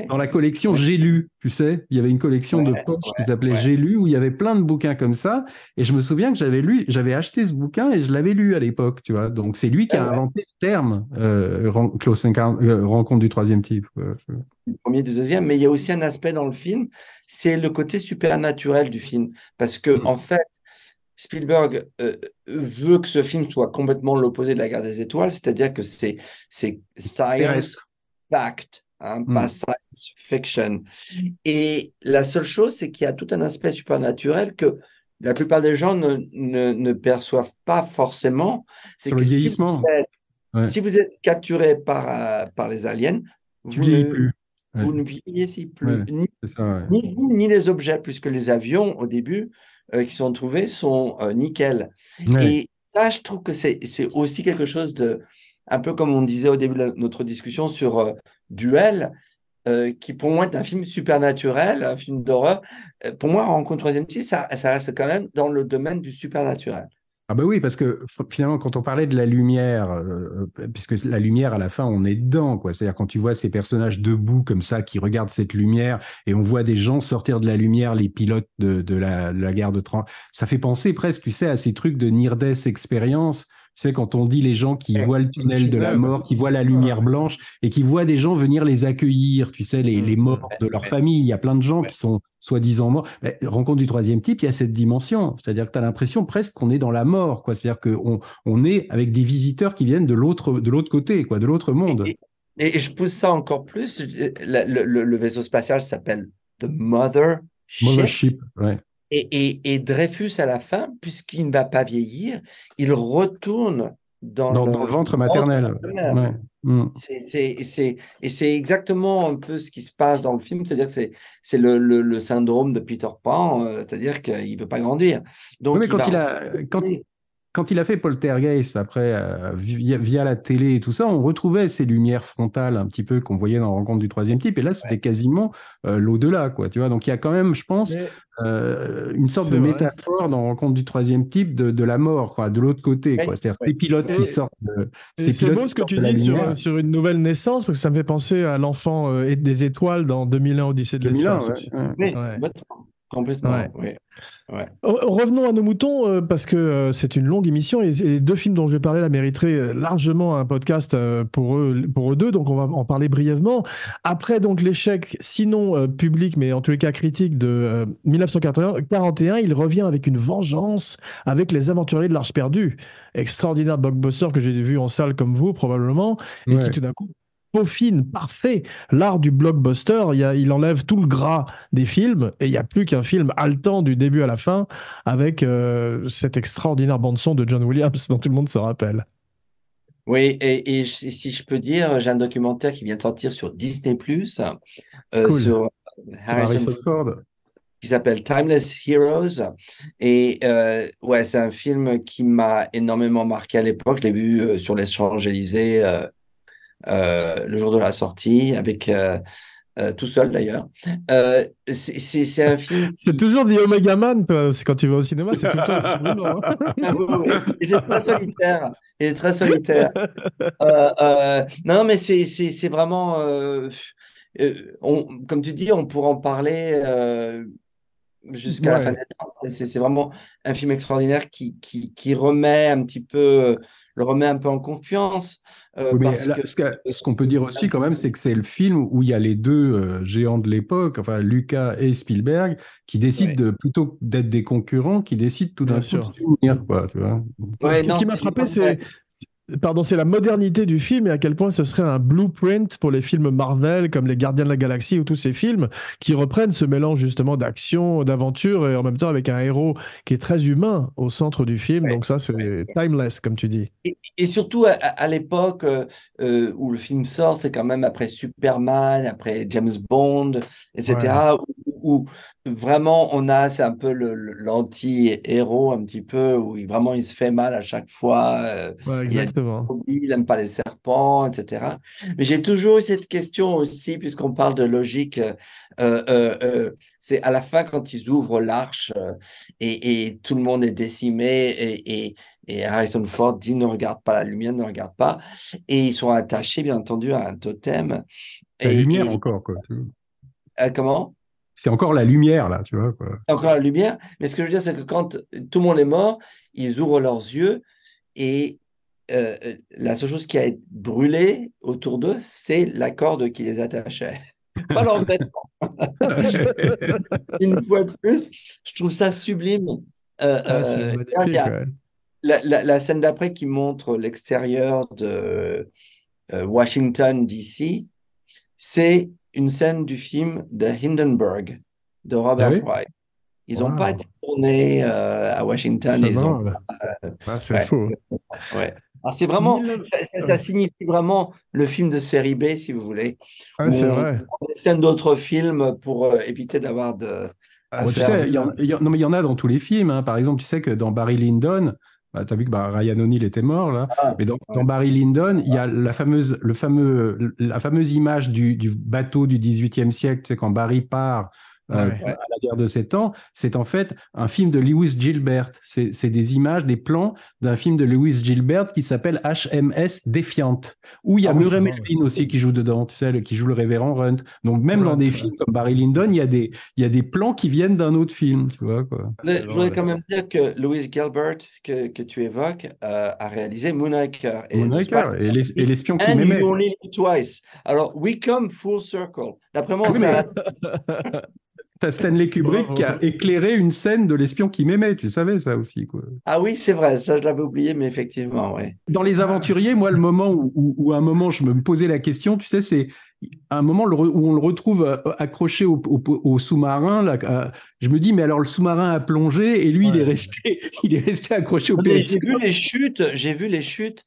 Dans la collection J'ai lu, tu sais, il y avait une collection de poches qui s'appelait J'ai lu, où il y avait plein de bouquins comme ça. Et je me souviens que j'avais acheté ce bouquin et je l'avais lu à l'époque, tu vois. Donc c'est lui qui a inventé le terme rencontre du troisième type. Du premier, du deuxième, mais il y a aussi un aspect dans le film, c'est le côté supernaturel du film. Parce que, en fait, Spielberg veut que ce film soit complètement l'opposé de la guerre des étoiles, c'est-à-dire que c'est science, fact, hein, pas science fiction. Et la seule chose, c'est qu'il y a tout un aspect supernaturel que la plupart des gens ne perçoivent pas forcément. C'est Sur le que vieillissement. si vous êtes capturé par les aliens, Tu vieillis plus. vous ne vieillissez plus. Ouais, c'est ça, ouais. Ni vous, ni les objets, puisque les avions, au début, qui sont trouvés, sont nickel. Ouais. Et ça, je trouve que c'est aussi quelque chose de, un peu comme on disait au début de notre discussion sur Duel, qui pour moi est un film supernaturel, un film d'horreur. Pour moi, Rencontre troisième type, ça reste quand même dans le domaine du supernaturel. Ah bah oui, parce que finalement, quand on parlait de la lumière, puisque la lumière, à la fin, on est dedans, quoi. C'est-à-dire quand tu vois ces personnages debout comme ça, qui regardent cette lumière, et on voit des gens sortir de la lumière, les pilotes de la guerre de 30, ça fait penser presque, tu sais, à ces trucs de Near-Death Experience. Tu sais, quand on dit les gens qui voient le tunnel de la mort, qui voient la lumière blanche, et qui voient des gens venir les accueillir, tu sais, les morts de leur famille. Il y a plein de gens qui sont soi-disant morts. Mais Rencontre du troisième type, il y a cette dimension. C'est-à-dire que tu as l'impression presque qu'on est dans la mort, quoi. C'est-à-dire qu'on est avec des visiteurs qui viennent de l'autre côté, quoi, de l'autre monde. Et je pousse ça encore plus. Le vaisseau spatial s'appelle The Mothership. Mothership, ouais. Et Dreyfus, à la fin, puisqu'il ne va pas vieillir, il retourne dans le ventre maternel. Ouais. Et c'est exactement un peu ce qui se passe dans le film, c'est-à-dire que c'est le syndrome de Peter Pan, c'est-à-dire qu'il ne peut pas grandir. Donc, mais quand il a fait Poltergeist, après, via la télé et tout ça, on retrouvait ces lumières frontales un petit peu qu'on voyait dans Rencontre du troisième type. Et là, c'était quasiment l'au-delà, quoi. Tu vois, donc il y a quand même, je pense, une sorte de métaphore dans Rencontre du troisième type de la mort, quoi, de l'autre côté, quoi. C'est-à-dire ces pilotes qui sortent de. C'est beau ce que tu dis sur une nouvelle naissance, parce que ça me fait penser à l'enfant des étoiles dans 2001 Odyssée de l'espace. Oui, complètement. Ouais. Ouais. Revenons à nos moutons, parce que c'est une longue émission et les deux films dont je vais parler là mériteraient largement un podcast pour eux deux, donc on va en parler brièvement. Après donc l'échec, sinon public, mais en tous les cas critique de 1941, il revient avec une vengeance avec Les Aventuriers de l'Arche perdue. Extraordinaire blockbuster que j'ai vu en salle comme vous probablement, et qui tout d'un coup peaufine, parfait, l'art du blockbuster. Il enlève tout le gras des films et il n'y a plus qu'un film haletant du début à la fin avec cette extraordinaire bande-son de John Williams dont tout le monde se rappelle. Oui, et si je peux dire, j'ai un documentaire qui vient de sortir sur Disney+, sur Harrison Ford, qui s'appelle Timeless Heroes. Et c'est un film qui m'a énormément marqué à l'époque. Je l'ai vu sur les Champs-Élysées le jour de la sortie, avec tout seul d'ailleurs. C'est un film. C'est toujours The Omega Man, toi. Quand tu vas au cinéma, c'est tout le temps absolument. Il est très solitaire. Il est très solitaire. Non, mais c'est vraiment. Comme tu dis, on pourra en parler jusqu'à la fin de l'année. C'est vraiment un film extraordinaire qui remet un petit peu. Le remet un peu en confiance. Ce qu'on peut dire aussi quand même, c'est que c'est le film où il y a les deux géants de l'époque, enfin Lucas et Spielberg, qui décident plutôt d'être des concurrents, qui décident tout d'un coup de s'unir, quoi, tu vois. Ce qui m'a frappé, c'est la modernité du film et à quel point ce serait un blueprint pour les films Marvel comme Les Gardiens de la Galaxie ou tous ces films qui reprennent ce mélange justement d'action, d'aventure et en même temps avec un héros qui est très humain au centre du film. Donc ça, c'est timeless, comme tu dis. Et surtout à l'époque où le film sort, c'est quand même après Superman, après James Bond, etc. Où vraiment c'est un peu l'anti-héros un petit peu, où vraiment il se fait mal à chaque fois. Exactement. Il n'aime pas les serpents, etc. Mais j'ai toujours eu cette question aussi, puisqu'on parle de logique. C'est à la fin quand ils ouvrent l'arche et tout le monde est décimé et Harrison Ford dit ne regarde pas la lumière, ne regarde pas. Et ils sont attachés, bien entendu, à un totem. La lumière encore, quoi. Comment? C'est encore la lumière, là, tu vois, quoi. Encore la lumière. Mais ce que je veux dire, c'est que quand tout le monde est mort, ils ouvrent leurs yeux et la seule chose qui a été brûlée autour d'eux, c'est la corde qui les attachait. Pas leurs vêtements. Une fois de plus, je trouve ça sublime. C'est magnifique, la scène d'après qui montre l'extérieur de Washington, D.C., c'est une scène du film The Hindenburg de Ah Robert oui? Wright. Ils n'ont pas Waouh, été tournés à Washington. ça Ils ont, va. Ah, c'est ouais, faux. ouais. Alors c'est vraiment, 1900 ça ouais. signifie vraiment le film de série B, si vous voulez, Ah, où c'est on vrai. prend des scènes d'autres films pour éviter d'avoir Ah, à Bon, tu c'est faire. sais, vrai. non, mais il y en a dans tous les films, hein. Par exemple, tu sais que dans Barry Lyndon, bah, tu as vu que Ryan O'Neal était mort, là. Ah, Mais dans ouais. Barry Lyndon, il y a la fameuse image du bateau du XVIIIe siècle, tu sais, quand Barry part à Ouais. la guerre de 7 ans, c'est en fait un film de Lewis Gilbert. C'est des images, des plans d'un film de Lewis Gilbert qui s'appelle HMS Defiant, où il y a Ah oui, Murray c'est vrai. Melvin aussi qui joue dedans, tu sais, qui joue le révérend Runt. Donc même dans des Runt, ouais. films comme Barry Lyndon, il y a des plans qui viennent d'un autre film, tu vois, quoi. Ah, c'est Je voudrais drôle. quand même dire que Louis Gilbert, que tu évoques, a réalisé Moonraker et The Spy Moonraker et l'espion qui and You m'aimait. Only Live Twice. Alors, we come full circle. D'après Ah moi, on oui, mais s'arrête. t'as Stanley Kubrick qui a Bravo. éclairé une scène de l'espion qui m'aimait, tu savais ça aussi, quoi. Ah oui, c'est vrai, ça je l'avais oublié, mais effectivement, oui. Dans Les Ah, Aventuriers, moi, le moment où à un moment je me posais la question, tu sais, c'est un moment où on le retrouve accroché au sous-marin. Là, je me dis, mais alors le sous-marin a plongé et lui, il est ouais. resté, il est resté accroché au Mais j'ai vu périscope. les chutes, j'ai vu les chutes.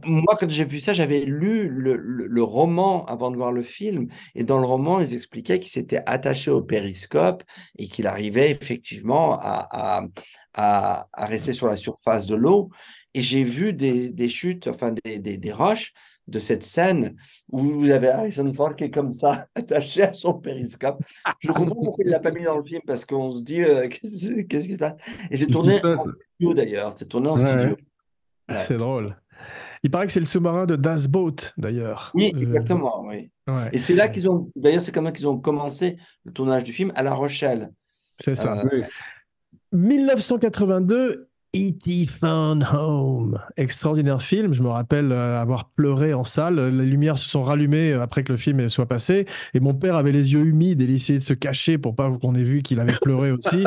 Moi, quand j'ai vu ça, j'avais lu le roman avant de voir le film. Et dans le roman, ils expliquaient qu'il s'était attaché au périscope et qu'il arrivait effectivement à rester sur la surface de l'eau. Et j'ai vu des chutes, enfin des roches de cette scène où vous avez Harrison Ford qui est comme ça, attaché à son périscope. Je comprends pourquoi il ne l'a pas mis dans le film, parce qu'on se dit, qu'est-ce qui se passe? Et c'est Qu'est-ce qui se tourné passe? en studio d'ailleurs, c'est tourné en Ouais, ouais. studio. Ah, Ouais. c'est drôle. Il paraît que c'est le sous-marin de Das Boat, d'ailleurs. Oui, exactement, oui. Ouais, Et c'est là qu'ils ont, d'ailleurs, c'est comme ça qu'ils ont commencé le tournage du film à La Rochelle. c'est ça. Euh, Oui. 1982, E.T. Phone Home. Extraordinaire film. Je me rappelle avoir pleuré en salle. Les lumières se sont rallumées après que le film soit passé. Et mon père avait les yeux humides et il essayait de se cacher pour pas qu'on ait vu qu'il avait pleuré aussi.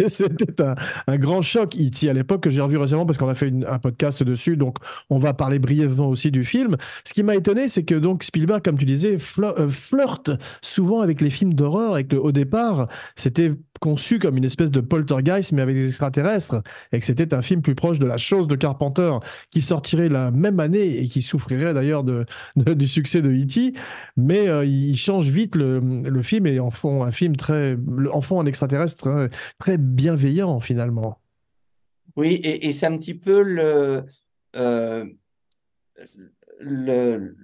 C'était un grand choc, E.T. à l'époque, que j'ai revu récemment parce qu'on a fait un podcast dessus. Donc, on va parler brièvement aussi du film. Ce qui m'a étonné, c'est que donc Spielberg, comme tu disais, flirte souvent avec les films d'horreur. Au départ, c'était conçu comme une espèce de poltergeist, mais avec des extraterrestres, et que c'était un film plus proche de La Chose de Carpenter, qui sortirait la même année et qui souffrirait d'ailleurs du succès de E.T. Mais ils changent vite le film et en font un film en font un extraterrestre très bienveillant finalement. oui, et c'est un petit peu euh, le,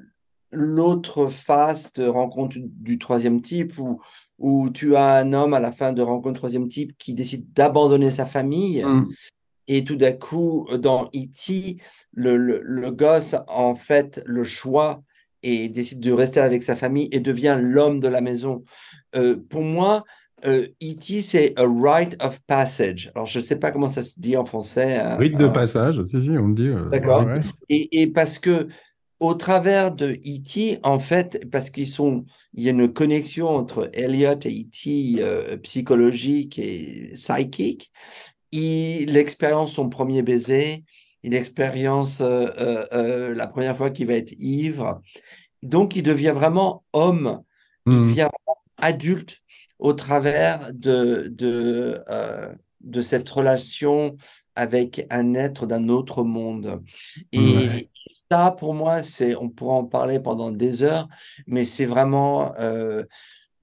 l'autre phase de Rencontre du troisième type, où tu as un homme à la fin de Rencontre du troisième type qui décide d'abandonner sa famille. Mm. Et tout d'un coup, dans E.T., le gosse, en fait, le choix et décide de rester avec sa famille et devient l'homme de la maison. Pour moi, E.T., c'est a rite of passage. Alors, je ne sais pas comment ça se dit en français. Rite de passage, si, si, on le dit. Ouais, D'accord. ouais. Et parce que au travers de E.T., en fait, parce il y a une connexion entre Elliot et E.T. Psychologique et psychique, il expérience son premier baiser, il expérience la première fois qu'il va être ivre. Donc, il devient vraiment homme, il Mm. devient vraiment adulte au travers de cette relation avec un être d'un autre monde. Ouais. Et ça, pour moi, on pourra en parler pendant des heures, mais c'est vraiment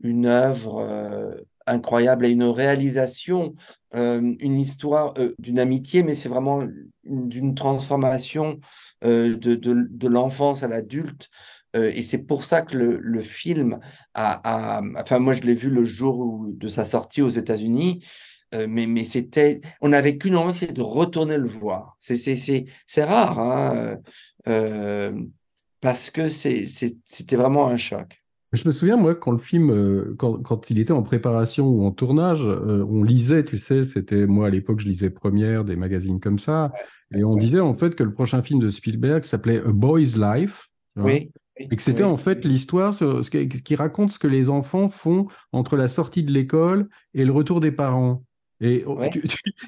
une œuvre incroyable et une réalisation, une histoire d'une amitié, mais c'est vraiment d'une transformation de l'enfance à l'adulte. Et c'est pour ça que le film enfin, moi, je l'ai vu le jour de sa sortie aux États-Unis, mais on n'avait qu'une envie, c'est de retourner le voir. C'est rare, hein, parce que c'était vraiment un choc. Je me souviens, moi, quand le film, quand il était en préparation ou en tournage, on lisait, tu sais, c'était moi à l'époque, je lisais Première, des magazines comme ça, et on disait en fait que le prochain film de Spielberg s'appelait A Boy's Life, tu vois, Oui, oui, et que c'était oui. en fait l'histoire qui raconte ce que les enfants font entre la sortie de l'école et le retour des parents. Et Ouais.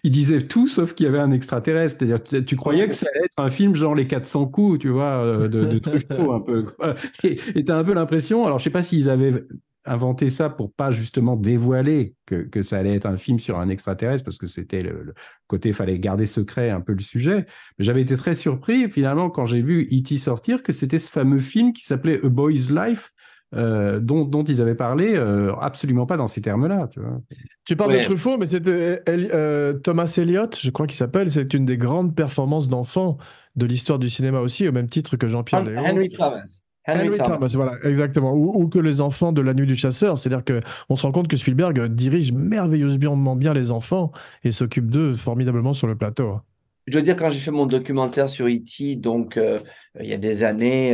ils disaient tout sauf qu'il y avait un extraterrestre. C'est-à-dire que tu croyais que ça allait être un film genre Les 400 coups, tu vois, de Truffaut un peu, quoi. Et tu as un peu l'impression, alors je sais pas s'ils avaient inventé ça pour pas justement dévoiler que ça allait être un film sur un extraterrestre, parce que c'était le côté, il fallait garder secret un peu le sujet. Mais j'avais été très surpris finalement quand j'ai vu E.T. sortir, que c'était ce fameux film qui s'appelait A Boy's Life, dont ils avaient parlé absolument pas dans ces termes-là, tu vois. Tu parles de Ouais. Truffaut, mais c'était Thomas Elliott, je crois qu'il s'appelle. C'est une des grandes performances d'enfant de l'histoire du cinéma aussi, au même titre que Jean-Pierre Léaud. Henry Thomas. Henry Thomas, voilà, exactement. Ou que les enfants de La Nuit du Chasseur. C'est-à-dire qu'on se rend compte que Spielberg dirige merveilleusement bien les enfants et s'occupe d'eux formidablement sur le plateau. Je dois dire, quand j'ai fait mon documentaire sur E.T., donc il y a des années,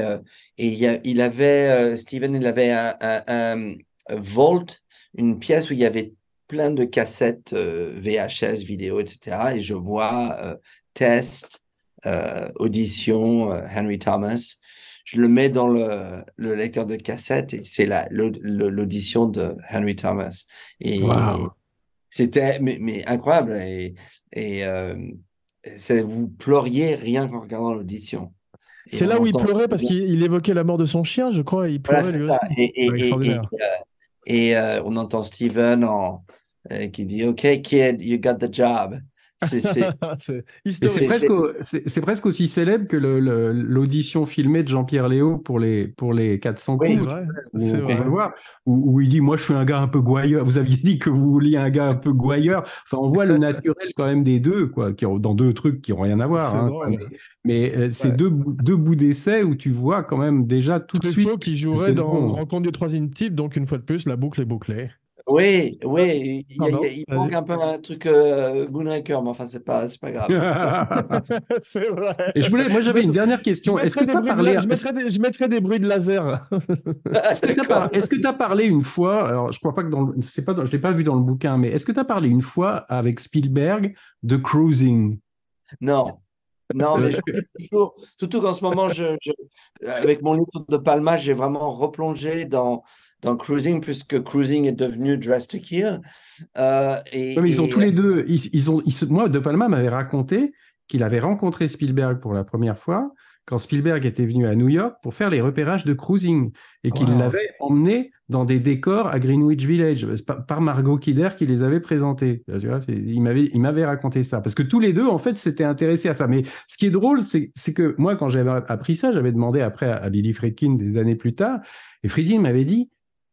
et il avait, Steven, il avait un vault, une pièce où il y avait plein de cassettes VHS, vidéo, etc. Et je vois test, audition, Henry Thomas. Je le mets dans le lecteur de cassette et c'est l'audition de Henry Thomas. Et Wow. c'était mais incroyable. Et vous pleuriez rien qu'en regardant l'audition. Et C'est on là où il entend. pleurait parce qu'il évoquait la mort de son chien, je crois. Il Voilà, pleurait c'est lui ça. aussi. Extraordinaire. On entend Steven qui dit OK, kid, you got the job. C'est C'est Et c'est historique. presque, c'est presque aussi célèbre que l'audition filmée de Jean-Pierre Léaud pour les 400 oui, C'est coups, vrai, qu'on c'est va vrai. voir, où il dit, moi je suis un gars un peu gouailleur. Vous aviez dit que vous vouliez un gars un peu gouailleur. Enfin, on voit le naturel quand même des deux, quoi, dans deux trucs qui n'ont rien à voir, C'est hein, drôle. mais c'est Ouais. deux bouts d'essai où tu vois quand même déjà tout de suite Truffaut qui que jouerait c'est dans bon. Rencontre du troisième type, donc une fois de plus, la boucle est bouclée. oui, Pardon, il manque vas-y. un peu un truc Moonraker, mais enfin, c'est pas grave. C'est vrai. Et moi j'avais une dernière Je question. Est-ce que mettrai tu des as bruits de parlé, je mettrai des bruits de laser. D'accord. est-ce que tu as parlé une fois, alors je crois pas que c'est pas, je l'ai pas vu dans le bouquin, mais est-ce que tu as parlé une fois avec Spielberg de cruising? Non, non, mais je toujours, surtout qu'en ce moment, avec mon livre de Palma, j'ai vraiment replongé dans Cruising, puisque Cruising est devenu Dress to Kill. Ouais, mais ils ont tous Et les deux, moi, De Palma m'avait raconté qu'il avait rencontré Spielberg pour la première fois quand Spielberg était venu à New York pour faire les repérages de cruising et qu'il Wow. l'avait emmené dans des décors à Greenwich Village par Margot Kidder qui les avait présentés. Tu vois, il m'avait raconté ça parce que tous les deux, en fait, s'étaient intéressés à ça. Mais ce qui est drôle, c'est que moi, quand j'avais appris ça, j'avais demandé après à Billy Friedkin des années plus tard et Friedkin m'avait dit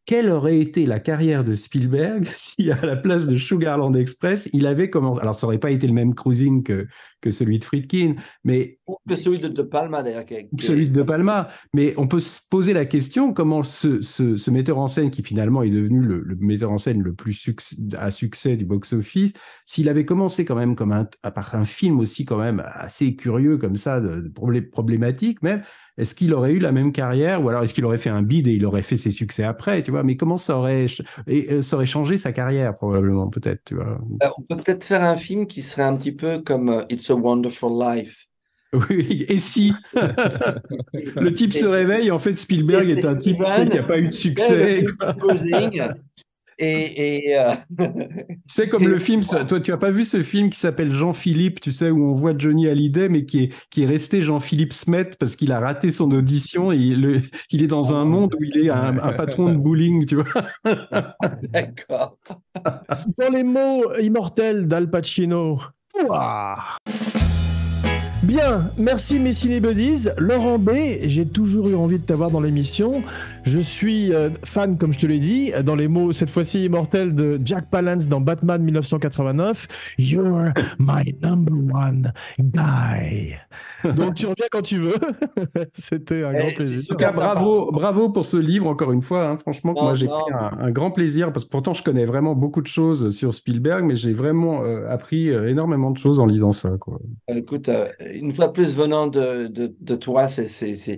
quelle aurait été la carrière de Spielberg si, à la place de Sugarland Express, il avait commencé. Alors, ça n'aurait pas été le même cruising que celui de Friedkin, mais que celui de Palma, d'ailleurs. ou celui de De Palma. Mais on peut se poser la question comment ce metteur en scène, qui finalement est devenu le metteur en scène le plus à succès du box-office, s'il avait commencé quand même par un film aussi quand même assez curieux comme ça, problématique même, est-ce qu'il aurait eu la même carrière ou alors est-ce qu'il aurait fait un bid et il aurait fait ses succès après, tu vois? Mais comment ça aurait changé sa carrière probablement, peut-être, tu vois? On peut peut-être faire un film qui serait un petit peu comme It's a Wonderful Life. Oui, et si le type se Et, réveille, en fait Spielberg est un type, tu sais, qui n'a Steven, pas eu de le succès, film quoi. Cruising, et Tu sais, comme et- le film, toi, tu as pas vu ce film qui s'appelle Jean-Philippe, tu sais, où on voit Johnny Hallyday, mais qui est resté Jean-Philippe Smet parce qu'il a raté son audition et il est dans un monde où il est un patron de bowling, tu vois. D'accord. Dans les mots immortels d'Al Pacino. Ouah. Bien, merci mes cinébuddies. Laurent B, j'ai toujours eu envie de t'avoir dans l'émission. Je suis fan, comme je te l'ai dit, dans les mots cette fois-ci immortels de Jack Palance dans Batman 1989. You're my number one guy. Donc tu reviens quand tu veux. C'était un grand plaisir. En tout cas, bravo pour ce livre, encore une fois. Hein. Franchement, que moi, j'ai pris Non. un grand plaisir, parce que pourtant, je connais vraiment beaucoup de choses sur Spielberg, mais j'ai vraiment appris énormément de choses en lisant ça, quoi. Écoute, une fois de plus venant de toi, c'est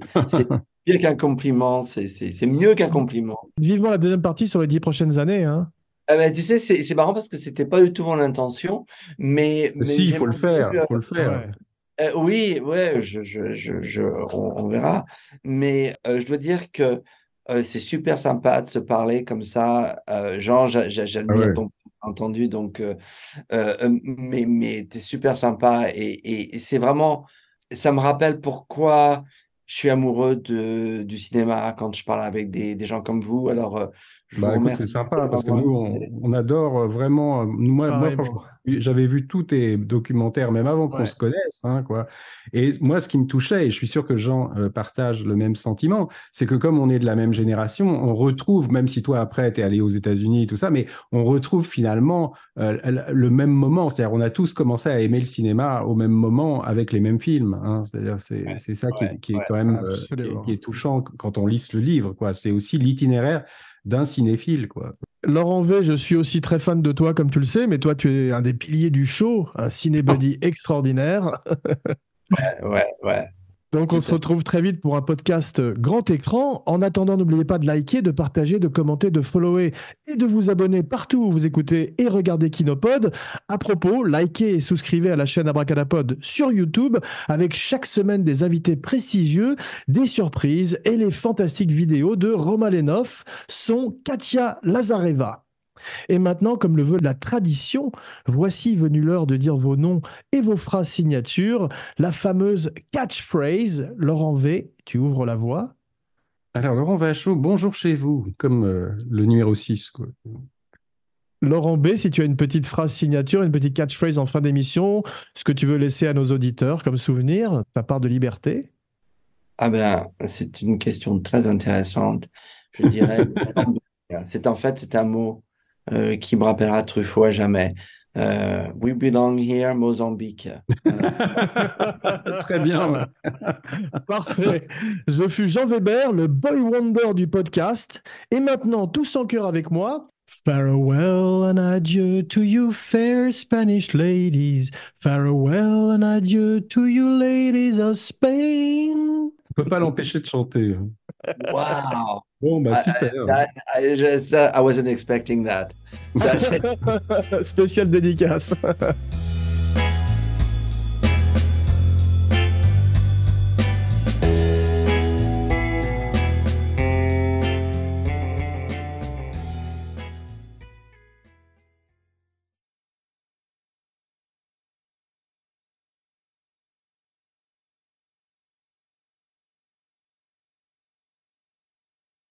mieux qu'un compliment, c'est mieux qu'un compliment. Vivement la deuxième partie sur les 10 prochaines années. Hein. Ben, tu sais, c'est marrant parce que c'était pas du tout mon intention, mais Si, il faut j'aimerais le faire, bien, il faut le faire. Ouais. oui, ouais, on verra. Mais je dois dire que c'est super sympa de se parler comme ça. Jean, Ah j'admire ouais. ton entendu. Donc, mais tu es super sympa et c'est vraiment, ça me rappelle pourquoi je suis amoureux du cinéma quand je parle avec des gens comme vous. Alors, je vous Bah écoute, c'est remercie sympa de parce que m'avoir nous, invité. on adore vraiment. Moi, Pareillement. franchement, j'avais vu tous tes documentaires, même avant qu'on Ouais. se connaisse, hein, quoi. Et moi, ce qui me touchait, et je suis sûr que Jean partage le même sentiment, c'est que comme on est de la même génération, on retrouve, même si toi, après, tu es allé aux États-Unis et tout ça, mais on retrouve finalement le même moment. C'est-à-dire, on a tous commencé à aimer le cinéma au même moment avec les mêmes films, hein. C'est-à-dire, Ouais, c'est ça ouais, qui est ouais. quand même qui Absolument. est touchant quand on lit le livre, quoi. C'est aussi l'itinéraire d'un cinéphile, quoi. Laurent V, je suis aussi très fan de toi, comme tu le sais, mais toi, tu es un des piliers du show, un cinébuddy extraordinaire. Ouais, ouais, Donc, on tout se à fait. retrouve très vite pour un podcast grand écran. En attendant, n'oubliez pas de liker, de partager, de commenter, de follower et de vous abonner partout où vous écoutez et regardez Kinopod. À propos, likez et souscrivez à la chaîne Abracadapod sur YouTube avec chaque semaine des invités prestigieux, des surprises et les fantastiques vidéos de Roma Lenov, son Katia Lazareva. Et maintenant, comme le veut la tradition, voici venue l'heure de dire vos noms et vos phrases signatures, la fameuse catchphrase. Laurent V, tu ouvres la voie. Alors, Laurent Vachaud, bonjour chez vous, comme le numéro 6, quoi. Laurent B, si tu as une petite phrase signature, une petite catchphrase en fin d'émission, ce que tu veux laisser à nos auditeurs comme souvenir, ta part de liberté. Ah ben, c'est une question très intéressante. Je dirais, c'est un mot qui me rappellera Truffaut à jamais. We belong here, Mozambique. Voilà. Très bien, ouais. Parfait. Je fus Jean Weber, le boy wonder du podcast. Et maintenant, tous en chœur avec moi. Farewell and adieu to you fair Spanish ladies. Farewell and adieu to you ladies of Spain. On peut pas l'empêcher de chanter. Wow. Bon, bah super. I wasn't expecting that. Ça, c'est Spécial dédicace.